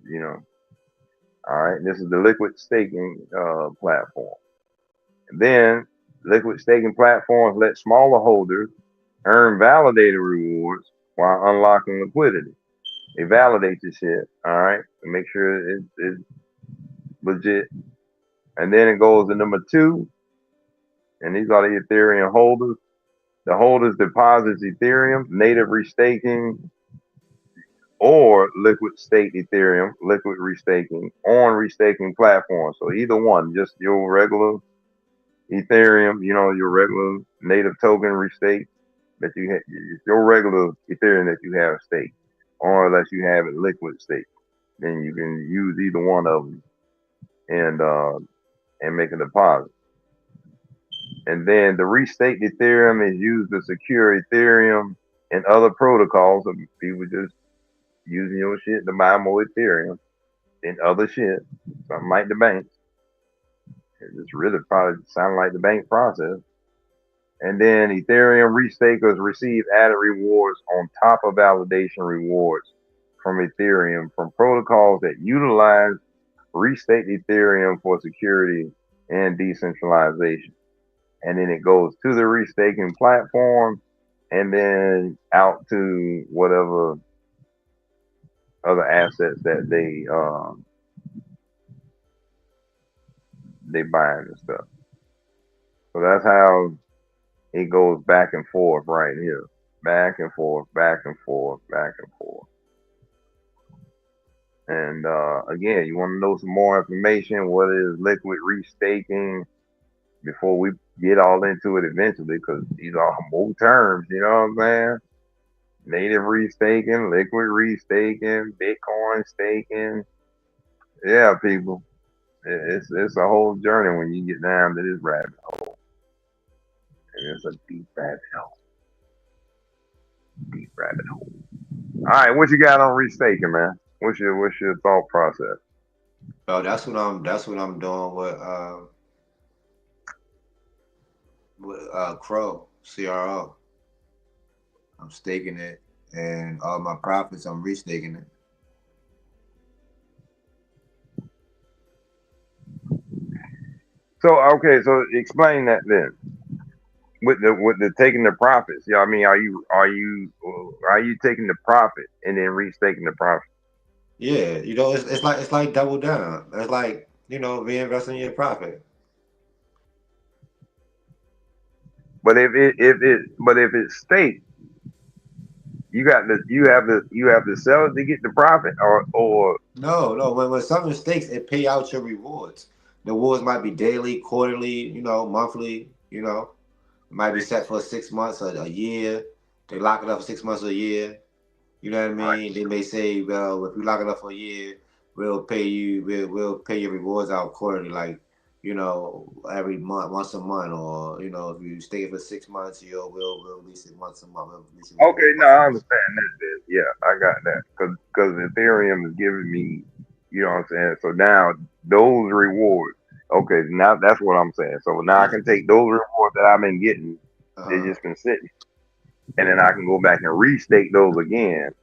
all right. This is the liquid staking platform. And then liquid staking platforms let smaller holders earn validated rewards while unlocking liquidity. They validate the shit, all right, to make sure it's legit. And then it goes to number two, and these are the Ethereum holders. The holders deposits Ethereum, native restaking, or liquid stake Ethereum, liquid restaking on restaking platforms. So either one, just your regular Ethereum, your regular native token restake that you have, your regular Ethereum that you have staked, or unless you have it liquid stake, then you can use either one of them and make a deposit. And then the restaked Ethereum is used to secure Ethereum and other protocols. So people just using your shit to buy more Ethereum and other shit, something like the banks. It just really probably sound like the bank process. And then Ethereum restakers receive added rewards on top of validation rewards from Ethereum from protocols that utilize restaked Ethereum for security and decentralization. And then it goes to the restaking platform and then out to whatever other assets that they buying and stuff. So that's how it goes back and forth right here. Back and forth, back and forth, back and forth. And again, you want to know some more information? What is liquid restaking? Before we get all into it eventually, because these are more terms, you know what I'm saying? Native restaking, liquid restaking, Bitcoin staking. Yeah, people. It's a whole journey when you get down to this rabbit hole. And it's a deep rabbit hole. Deep rabbit hole. All right, what you got on restaking, man? What's your thought process? So that's what I'm doing with Crow, CRO. I'm staking it, and all my profits I'm restaking it. So okay, so explain that then. With the taking the profits, yeah. I mean, are you taking the profit and then restaking the profit? Yeah, it's like double down. It's like reinvesting your profit. But if it's staked, you have to sell it to get the profit, or No. When something stakes, it pay out your rewards. The rewards might be daily, quarterly, monthly. It might be set for 6 months or a year. They lock it up for 6 months or a year. You know what I mean? They may say, well, if you lock it up for a year, we'll pay you. We'll pay your rewards out quarterly, like every month, once a month, or if you stay for 6 months, we'll release it once a month. We'll release your okay, reward no, once a I month. understand that. Yeah, I got that because Ethereum is giving me, you know what I'm saying. So now those rewards, okay, now that's what I'm saying. So now I can take those rewards that I've been getting, they just been sitting, and then I can go back and restake those again.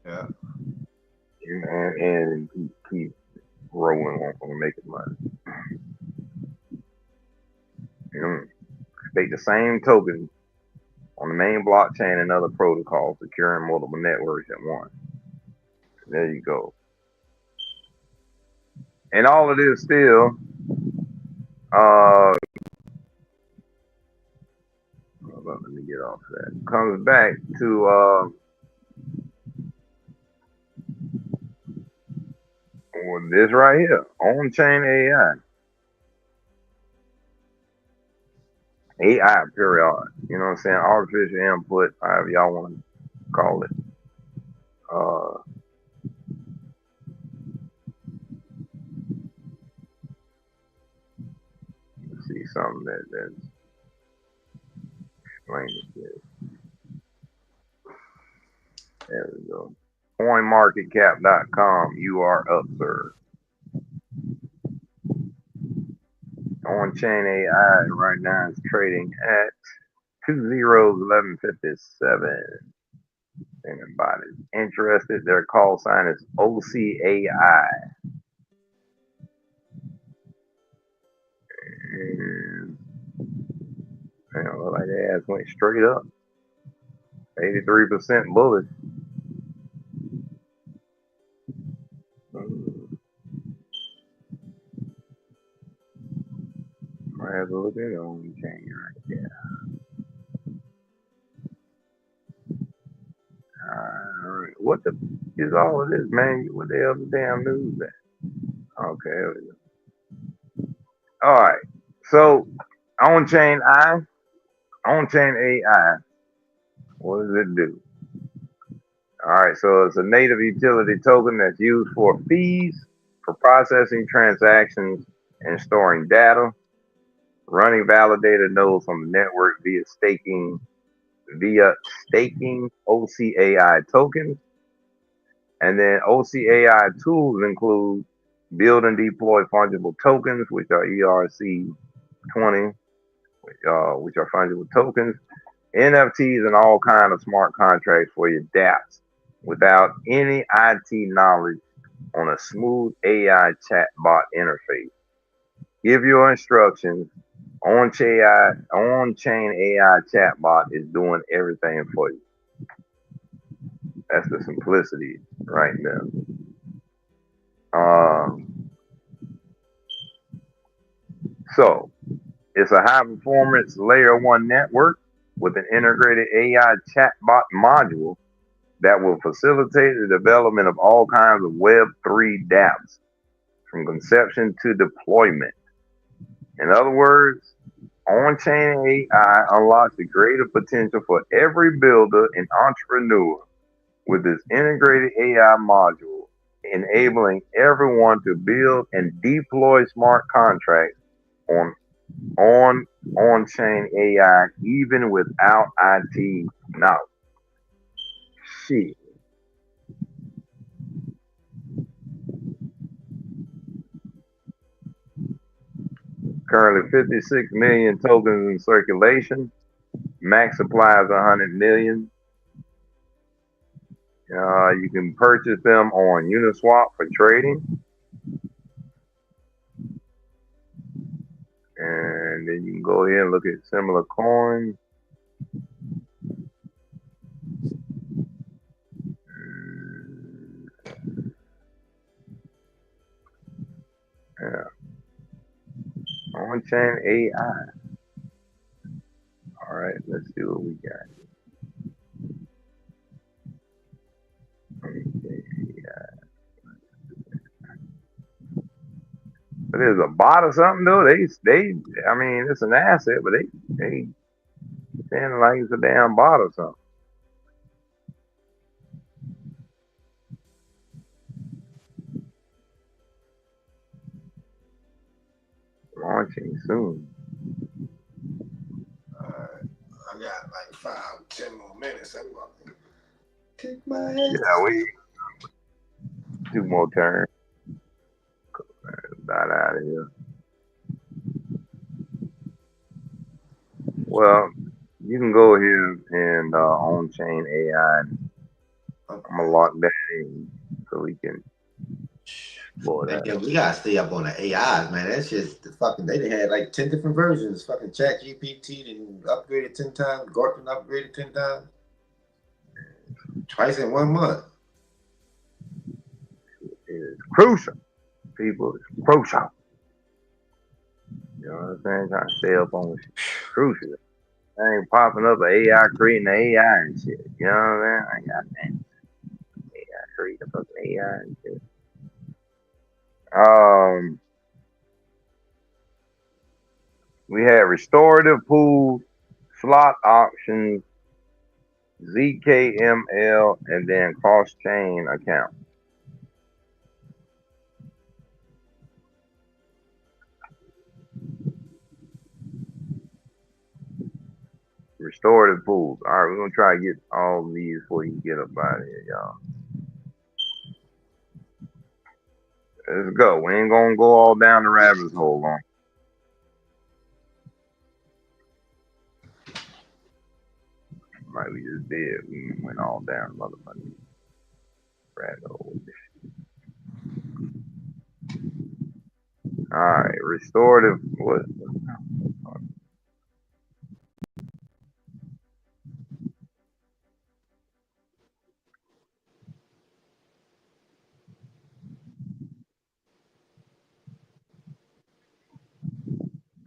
Yeah. And keep rolling on making money. Stake the same token on the main blockchain and other protocols, securing multiple networks at once. There you go. And all of this still, let me get off that. Comes back to this right here, on-chain AI. AI period. You know what I'm saying? Artificial input, however y'all want to call it. Let's see something that's explaining this. There we go. CoinMarketCap.com. You are up, sir. On-chain AI right now is trading at 2 zeros 11.57. Anybody's interested, their call sign is OCAI. And look like the ass went straight up. 83% bullish. Might have to look at it on the chain right there. Alright. What the is all of this, man? What the hell the damn news at? Okay, there we go. Alright. So on-chain AI, what does it do? Alright, so it's a native utility token that's used for fees, for processing transactions and storing data, running validated nodes on the network via staking OCAI tokens. And then OCAI tools include build and deploy fungible tokens, which are ERC20, which are fungible tokens, NFTs, and all kind of smart contracts for your dApps without any IT knowledge on a smooth AI chatbot interface. Give your instructions. On-chain AI chatbot is doing everything for you. That's the simplicity right there. So it's a high performance layer 1 network with an integrated AI chatbot module that will facilitate the development of all kinds of Web3 dApps from conception to deployment. In other words, on-chain AI unlocks the creative potential for every builder and entrepreneur with this integrated AI module, enabling everyone to build and deploy smart contracts on-chain AI even without IT knowledge. Shit. Currently 56 million tokens in circulation. Max supply is 100 million. You can purchase them on Uniswap for trading. And then you can go ahead and look at similar coins. Yeah. On-chain AI. All right, let's see what we got. But there's a bot or something though. I mean, it's an asset, but they saying like it's a damn bot or something. Launching soon. Alright. I got like 5-10 more minutes. I'm gonna kick my ass. Yeah, we 2 more turns. About out of here. Well, you can go here and on-chain AI. I'm gonna lock that in so we can explore that. Yeah, we gotta stay up on the AIs, man. That's just the fucking. They done had like 10 different versions. Fucking ChatGPT and upgraded 10 times. Gorton upgraded 10 times. Twice in 1 month. It's crucial, people. It's crucial. You know what I'm saying? Trying to stay up on it's crucial. I ain't popping up an AI creating the AI and shit. You know what I mean? I got that. AI creating the fucking AI and shit. We had restorative pools, slot options, ZKML, and then cross-chain account. Restorative pools. All right, we're gonna try to get all of these before you get up out of here, y'all. Let's go. We ain't gonna go all down the rabbit hole on. Might Like we just did. We went all down motherfucking rabbit hole. All right, restorative. What?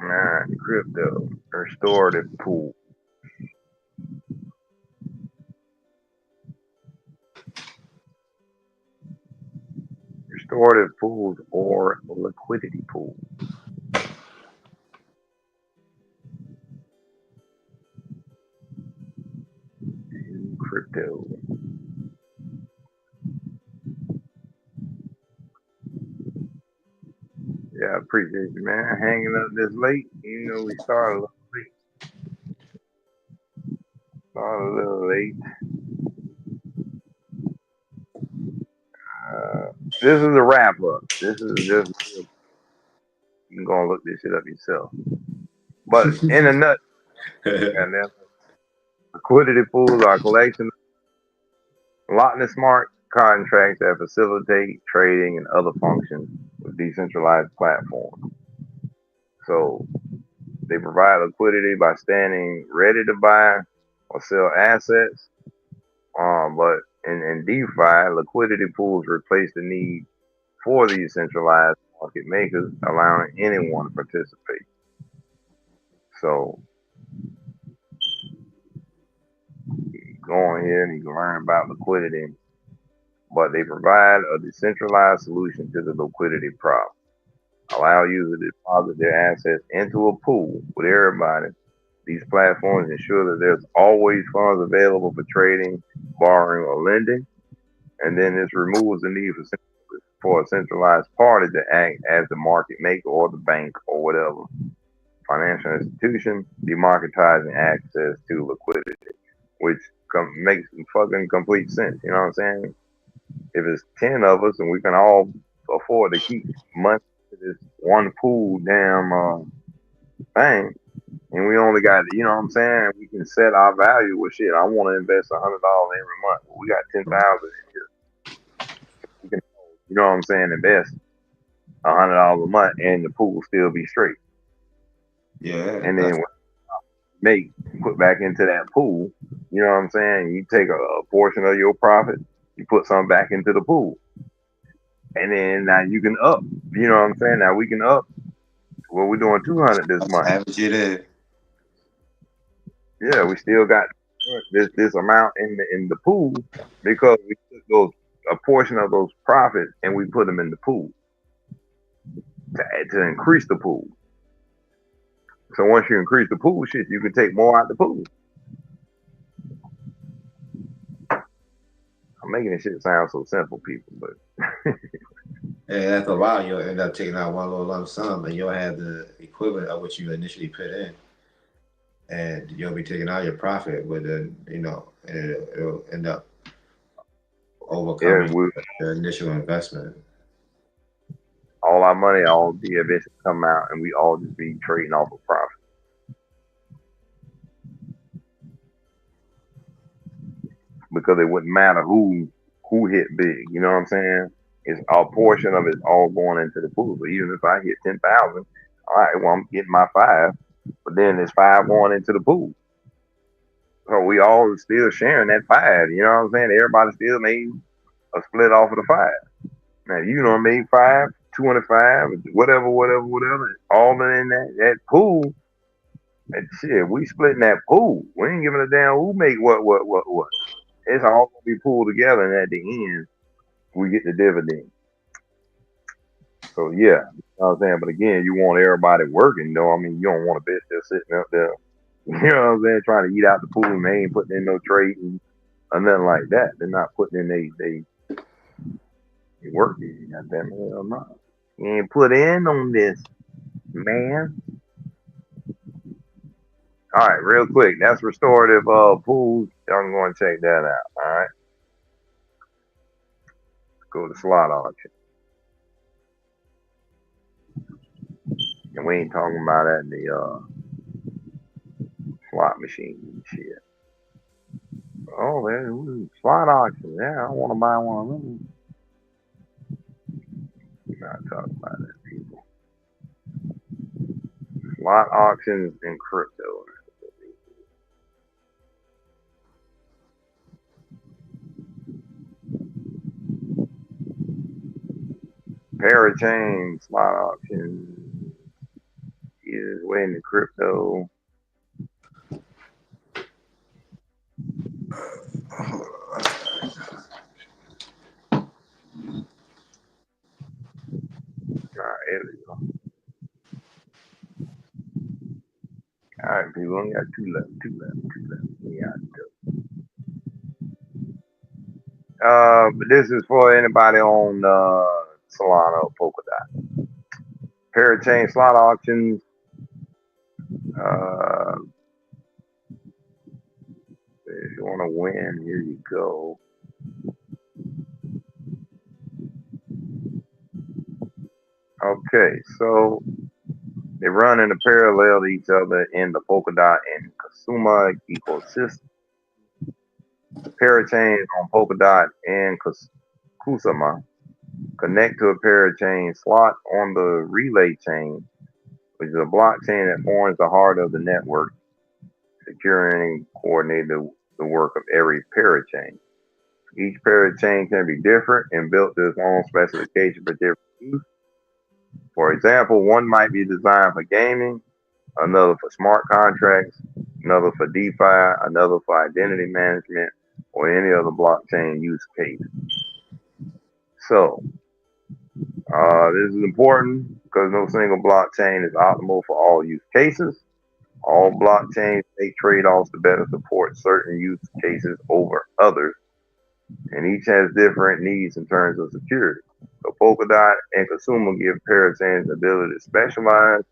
All right, crypto restorative pool. Restorative pools or liquidity pools. In crypto. Yeah, I appreciate you, man. Hanging up this late. You know, we started a little late. Started a little late. This is a wrap up. This is just, you can go and look this shit up yourself. But in a nut, goddamn, liquidity pools are a collection of lot smart contracts that facilitate trading and other functions with decentralized platforms. So they provide liquidity by standing ready to buy or sell assets. But in DeFi, liquidity pools replace the need for these centralized market makers, allowing anyone to participate. So you go on here and you can learn about liquidity, but they provide a decentralized solution to the liquidity problem. Allow users to deposit their assets into a pool with everybody. These platforms ensure that there's always funds available for trading, borrowing, or lending. And then this removes the need for a centralized party to act as the market maker or the bank or whatever financial institution, democratizing access to liquidity, which makes fucking complete sense. You know what I'm saying? If it's 10 of us and we can all afford to keep money to this one pool damn thing, and we only got, you know what I'm saying, we can set our value with shit. I want to invest $100 every month. Well, we got 10,000 in here. We can, you know what I'm saying, invest $100 a month and the pool still be straight. Yeah. And then make put back into that pool. You know what I'm saying? You take a portion of your profit, you put some back into the pool, and then now you can up. You know what I'm saying? Now we can up. Well, we're doing 200 this month. Average it in. Yeah, we still got this amount in the pool because we took a portion of those profits and we put them in the pool to increase the pool. So once you increase the pool, shit, you can take more out the pool. I'm making this shit sound so simple, people, but And after a while, you'll end up taking out one little lump sum, and you'll have the equivalent of what you initially put in, and you'll be taking out your profit with the, and it'll end up overcoming the initial investment. All our money all be eventually come out, and we all just be trading off of profit. Because it wouldn't matter who hit big, you know what I'm saying? It's a portion of it's all going into the pool. So even if I hit 10,000, all right, well I'm getting my 5, but then there's 5 going into the pool. So we all still sharing that 5, you know what I'm saying? Everybody still made a split off of the 5. Now you know made 5, 205, whatever, all in that pool. And shit, we splitting that pool. We ain't giving a damn who make what. It's all gonna be pulled together, and at the end, we get the dividend. So yeah, you know what I'm saying. But again, you want everybody working, though. I mean, you don't want a bitch just sitting up there, you know what I'm saying, trying to eat out the pool, and they ain't putting in no trading or nothing like that. They're not putting in they working. Goddamn hell no. You ain't put in on this, man. All right, real quick. That's restorative pools. I'm going to check that out. All right. Go to slot auction. And we ain't talking about that in the slot machine and shit. Oh, man, slot auction. Yeah, I want to buy one of them. Not talking about that, people. Slot auctions and crypto. Parachain slot auction is way into crypto. All right, here we go. All right, people, only got two left. We got but this is for anybody on Solana or Polkadot. Parachain slot auctions. Uh, if you want to win, here you go. Okay, so they run in a parallel to each other in the Polkadot and Kasuma ecosystem. Parachains on Polkadot and Kusama connect to a parachain slot on the relay chain, which is a blockchain that forms the heart of the network, securing and coordinating the work of every parachain. Each parachain can be different and built to its own specification for different use. For example, one might be designed for gaming, another for smart contracts, another for DeFi, another for identity management, or any other blockchain use case. So, this is important because no single blockchain is optimal for all use cases. All blockchains make trade-offs to better support certain use cases over others, and each has different needs in terms of security. So Polkadot and Kasuma give parachains the ability to specialize,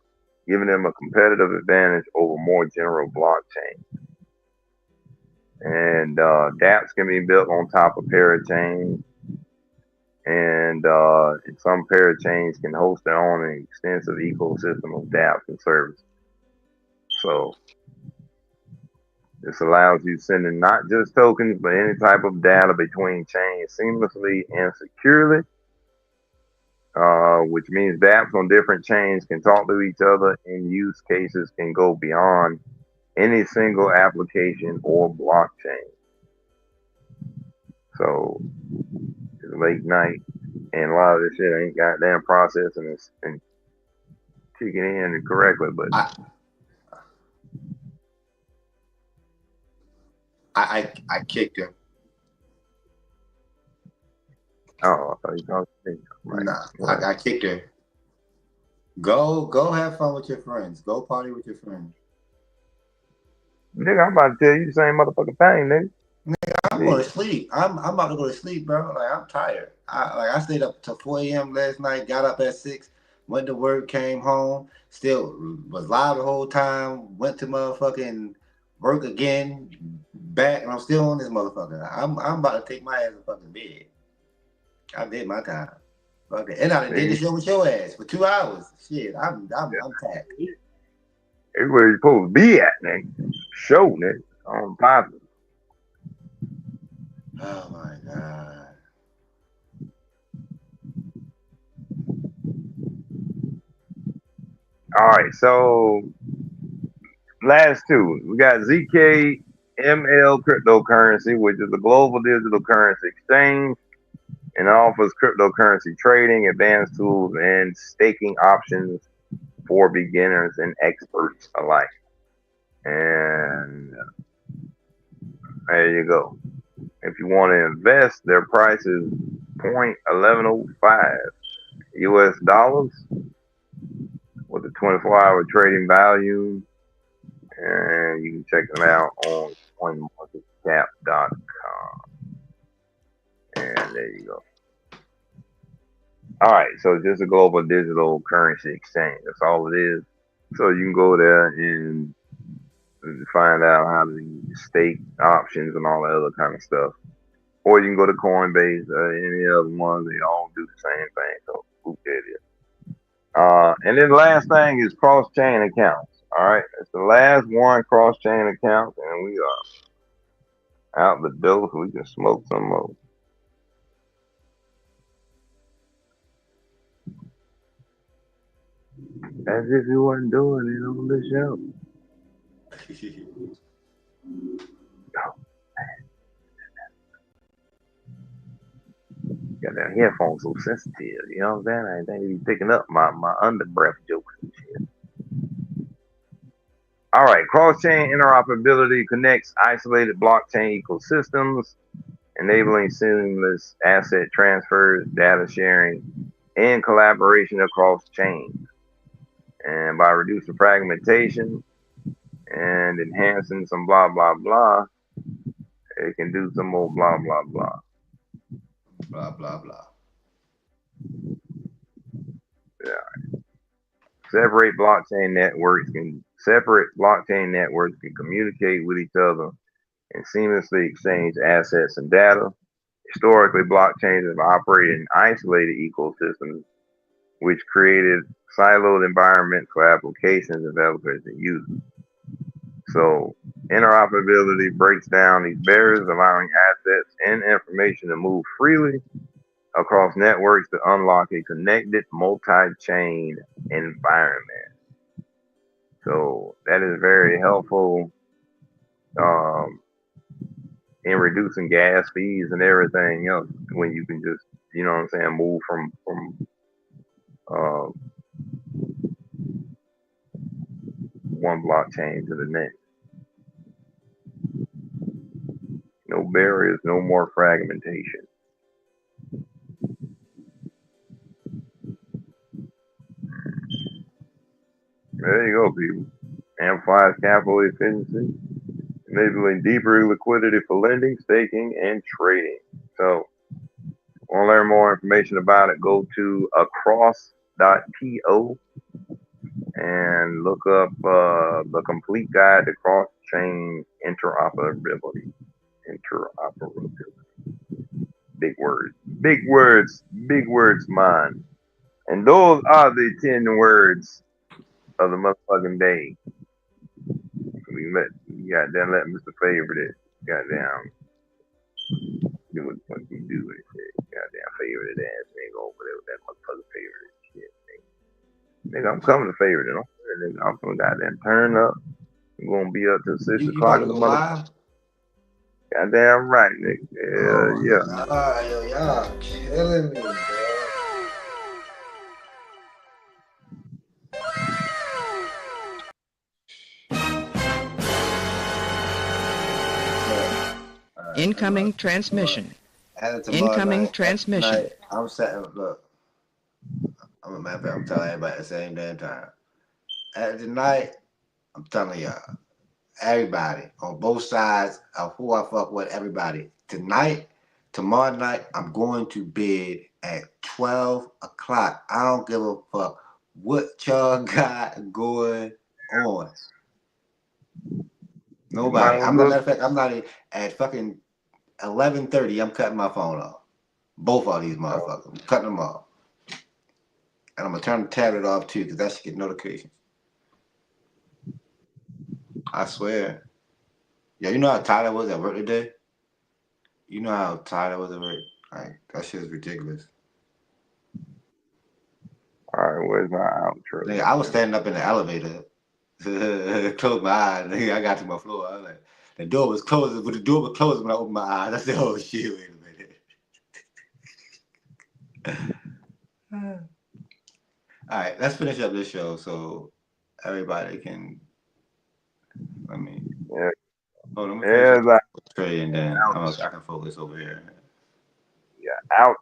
giving them a competitive advantage over more general blockchains. And dApps can be built on top of parachains, and some parachains can host their own extensive ecosystem of dApps and services. So this allows you sending not just tokens, but any type of data between chains seamlessly and securely, which means dApps on different chains can talk to each other and use cases can go beyond any single application or blockchain. So it's late night, and a lot of this shit ain't goddamn processed and kicking in correctly, but I kicked him. oh, I thought you talking to me. Right. Nah, I kicked him. Go have fun with your friends. Go party with your friends. Nigga, I'm about to tell you the same motherfucking thing, nigga. I'm going to sleep. I'm about to go to sleep, bro. Like I'm tired. I stayed up till 4 a.m. last night. Got up at 6. Went to work. Came home. Still was live the whole time. Went to motherfucking work again. Back, and I'm still on this motherfucker. I'm about to take my ass to fucking bed. I did my time. Okay, and I did the show with your ass for 2 hours. Shit, I'm tapped. Everywhere you're supposed to be at, nigga. Show, nigga. On positive. Oh my god. All right, so last two. We got ZKML cryptocurrency, which is a global digital currency exchange and offers cryptocurrency trading, advanced tools, and staking options for beginners and experts alike. And there you go. If you want to invest, their price is 0.1105 US dollars with a 24-hour trading value. And you can check them out on coinmarketcap.com. And there you go. All right, so it's just a global digital currency exchange. That's all it is. So you can go there and find out how to stake options and all that other kind of stuff. Or you can go to Coinbase or any other one. They all do the same thing. So who cares? And then the last thing is cross-chain accounts. All right, it's the last one, cross-chain accounts, and we are Out the door so we can smoke some more. As if you weren't doing it on the show. Got that headphone so sensitive, you know what I'm saying? I ain't think he's picking up my under breath jokes and shit. All right, cross-chain interoperability connects isolated blockchain ecosystems, enabling seamless asset transfers, data sharing, and collaboration across chains. And by reducing fragmentation and enhancing some blah blah blah, it can do some more blah blah blah. Blah blah blah. Yeah. Separate blockchain networks can communicate with each other and seamlessly exchange assets and data. Historically, blockchains have operated in isolated ecosystems, which created siloed environments for applications, developers, and users. So, interoperability breaks down these barriers, allowing assets and information to move freely across networks to unlock a connected multi-chain environment. So that is very helpful in reducing gas fees and everything else when you can just, you know what I'm saying, move from uh, one blockchain to the next. No barriers, no more fragmentation. There you go, people. Amplifies capital efficiency, enabling deeper liquidity for lending, staking, and trading. So, want to learn more information about it? Go to across.to and look up the complete guide to cross-chain interoperability. Big words, big words, man. And those are the 10 words of the motherfucking day. We goddamn let Mr. Favorite goddamn do what the fuck he do with shit. Goddamn favorite ass nigga over there with that motherfucking favorite shit. Nigga, I'm coming to favorite it. I'm gonna goddamn turn up. I'm gonna be up till 6 You o'clock about to in the go mother. live? Goddamn right, nigga. Oh my Yeah. God, yo, y'all killing me, bro. Incoming transmission. Add it tomorrow Incoming night. transmission. Tonight, I'm setting. Look, I'm a matter of fact, I'm telling everybody at the same damn time. At tonight, I'm telling y'all, everybody on both sides of who I fuck with, everybody. Tonight, tomorrow night, I'm going to bed at 12 o'clock. I don't give a fuck what y'all got going on. Nobody. I'm not, matter of fact, I'm not at fucking 11:30. I'm cutting my phone off. Both of these motherfuckers. I'm cutting them off. And I'm gonna turn the tablet off too, because that should get notifications. I swear. Yeah, you know how tired I was at work today? You know how tired I was at work? Like, that shit is ridiculous. Alright, where's my outro? Nigga, I was standing up in the elevator, closed my eyes, nigga, I got to my floor. I was like, the door was closing, but the door was closing when I opened my eyes. I said, oh shit, wait a minute. All right, let's finish up this show so everybody can. Let me. Yeah. Hold on, let me finish up Trey, and then I can focus over here. Yeah, out.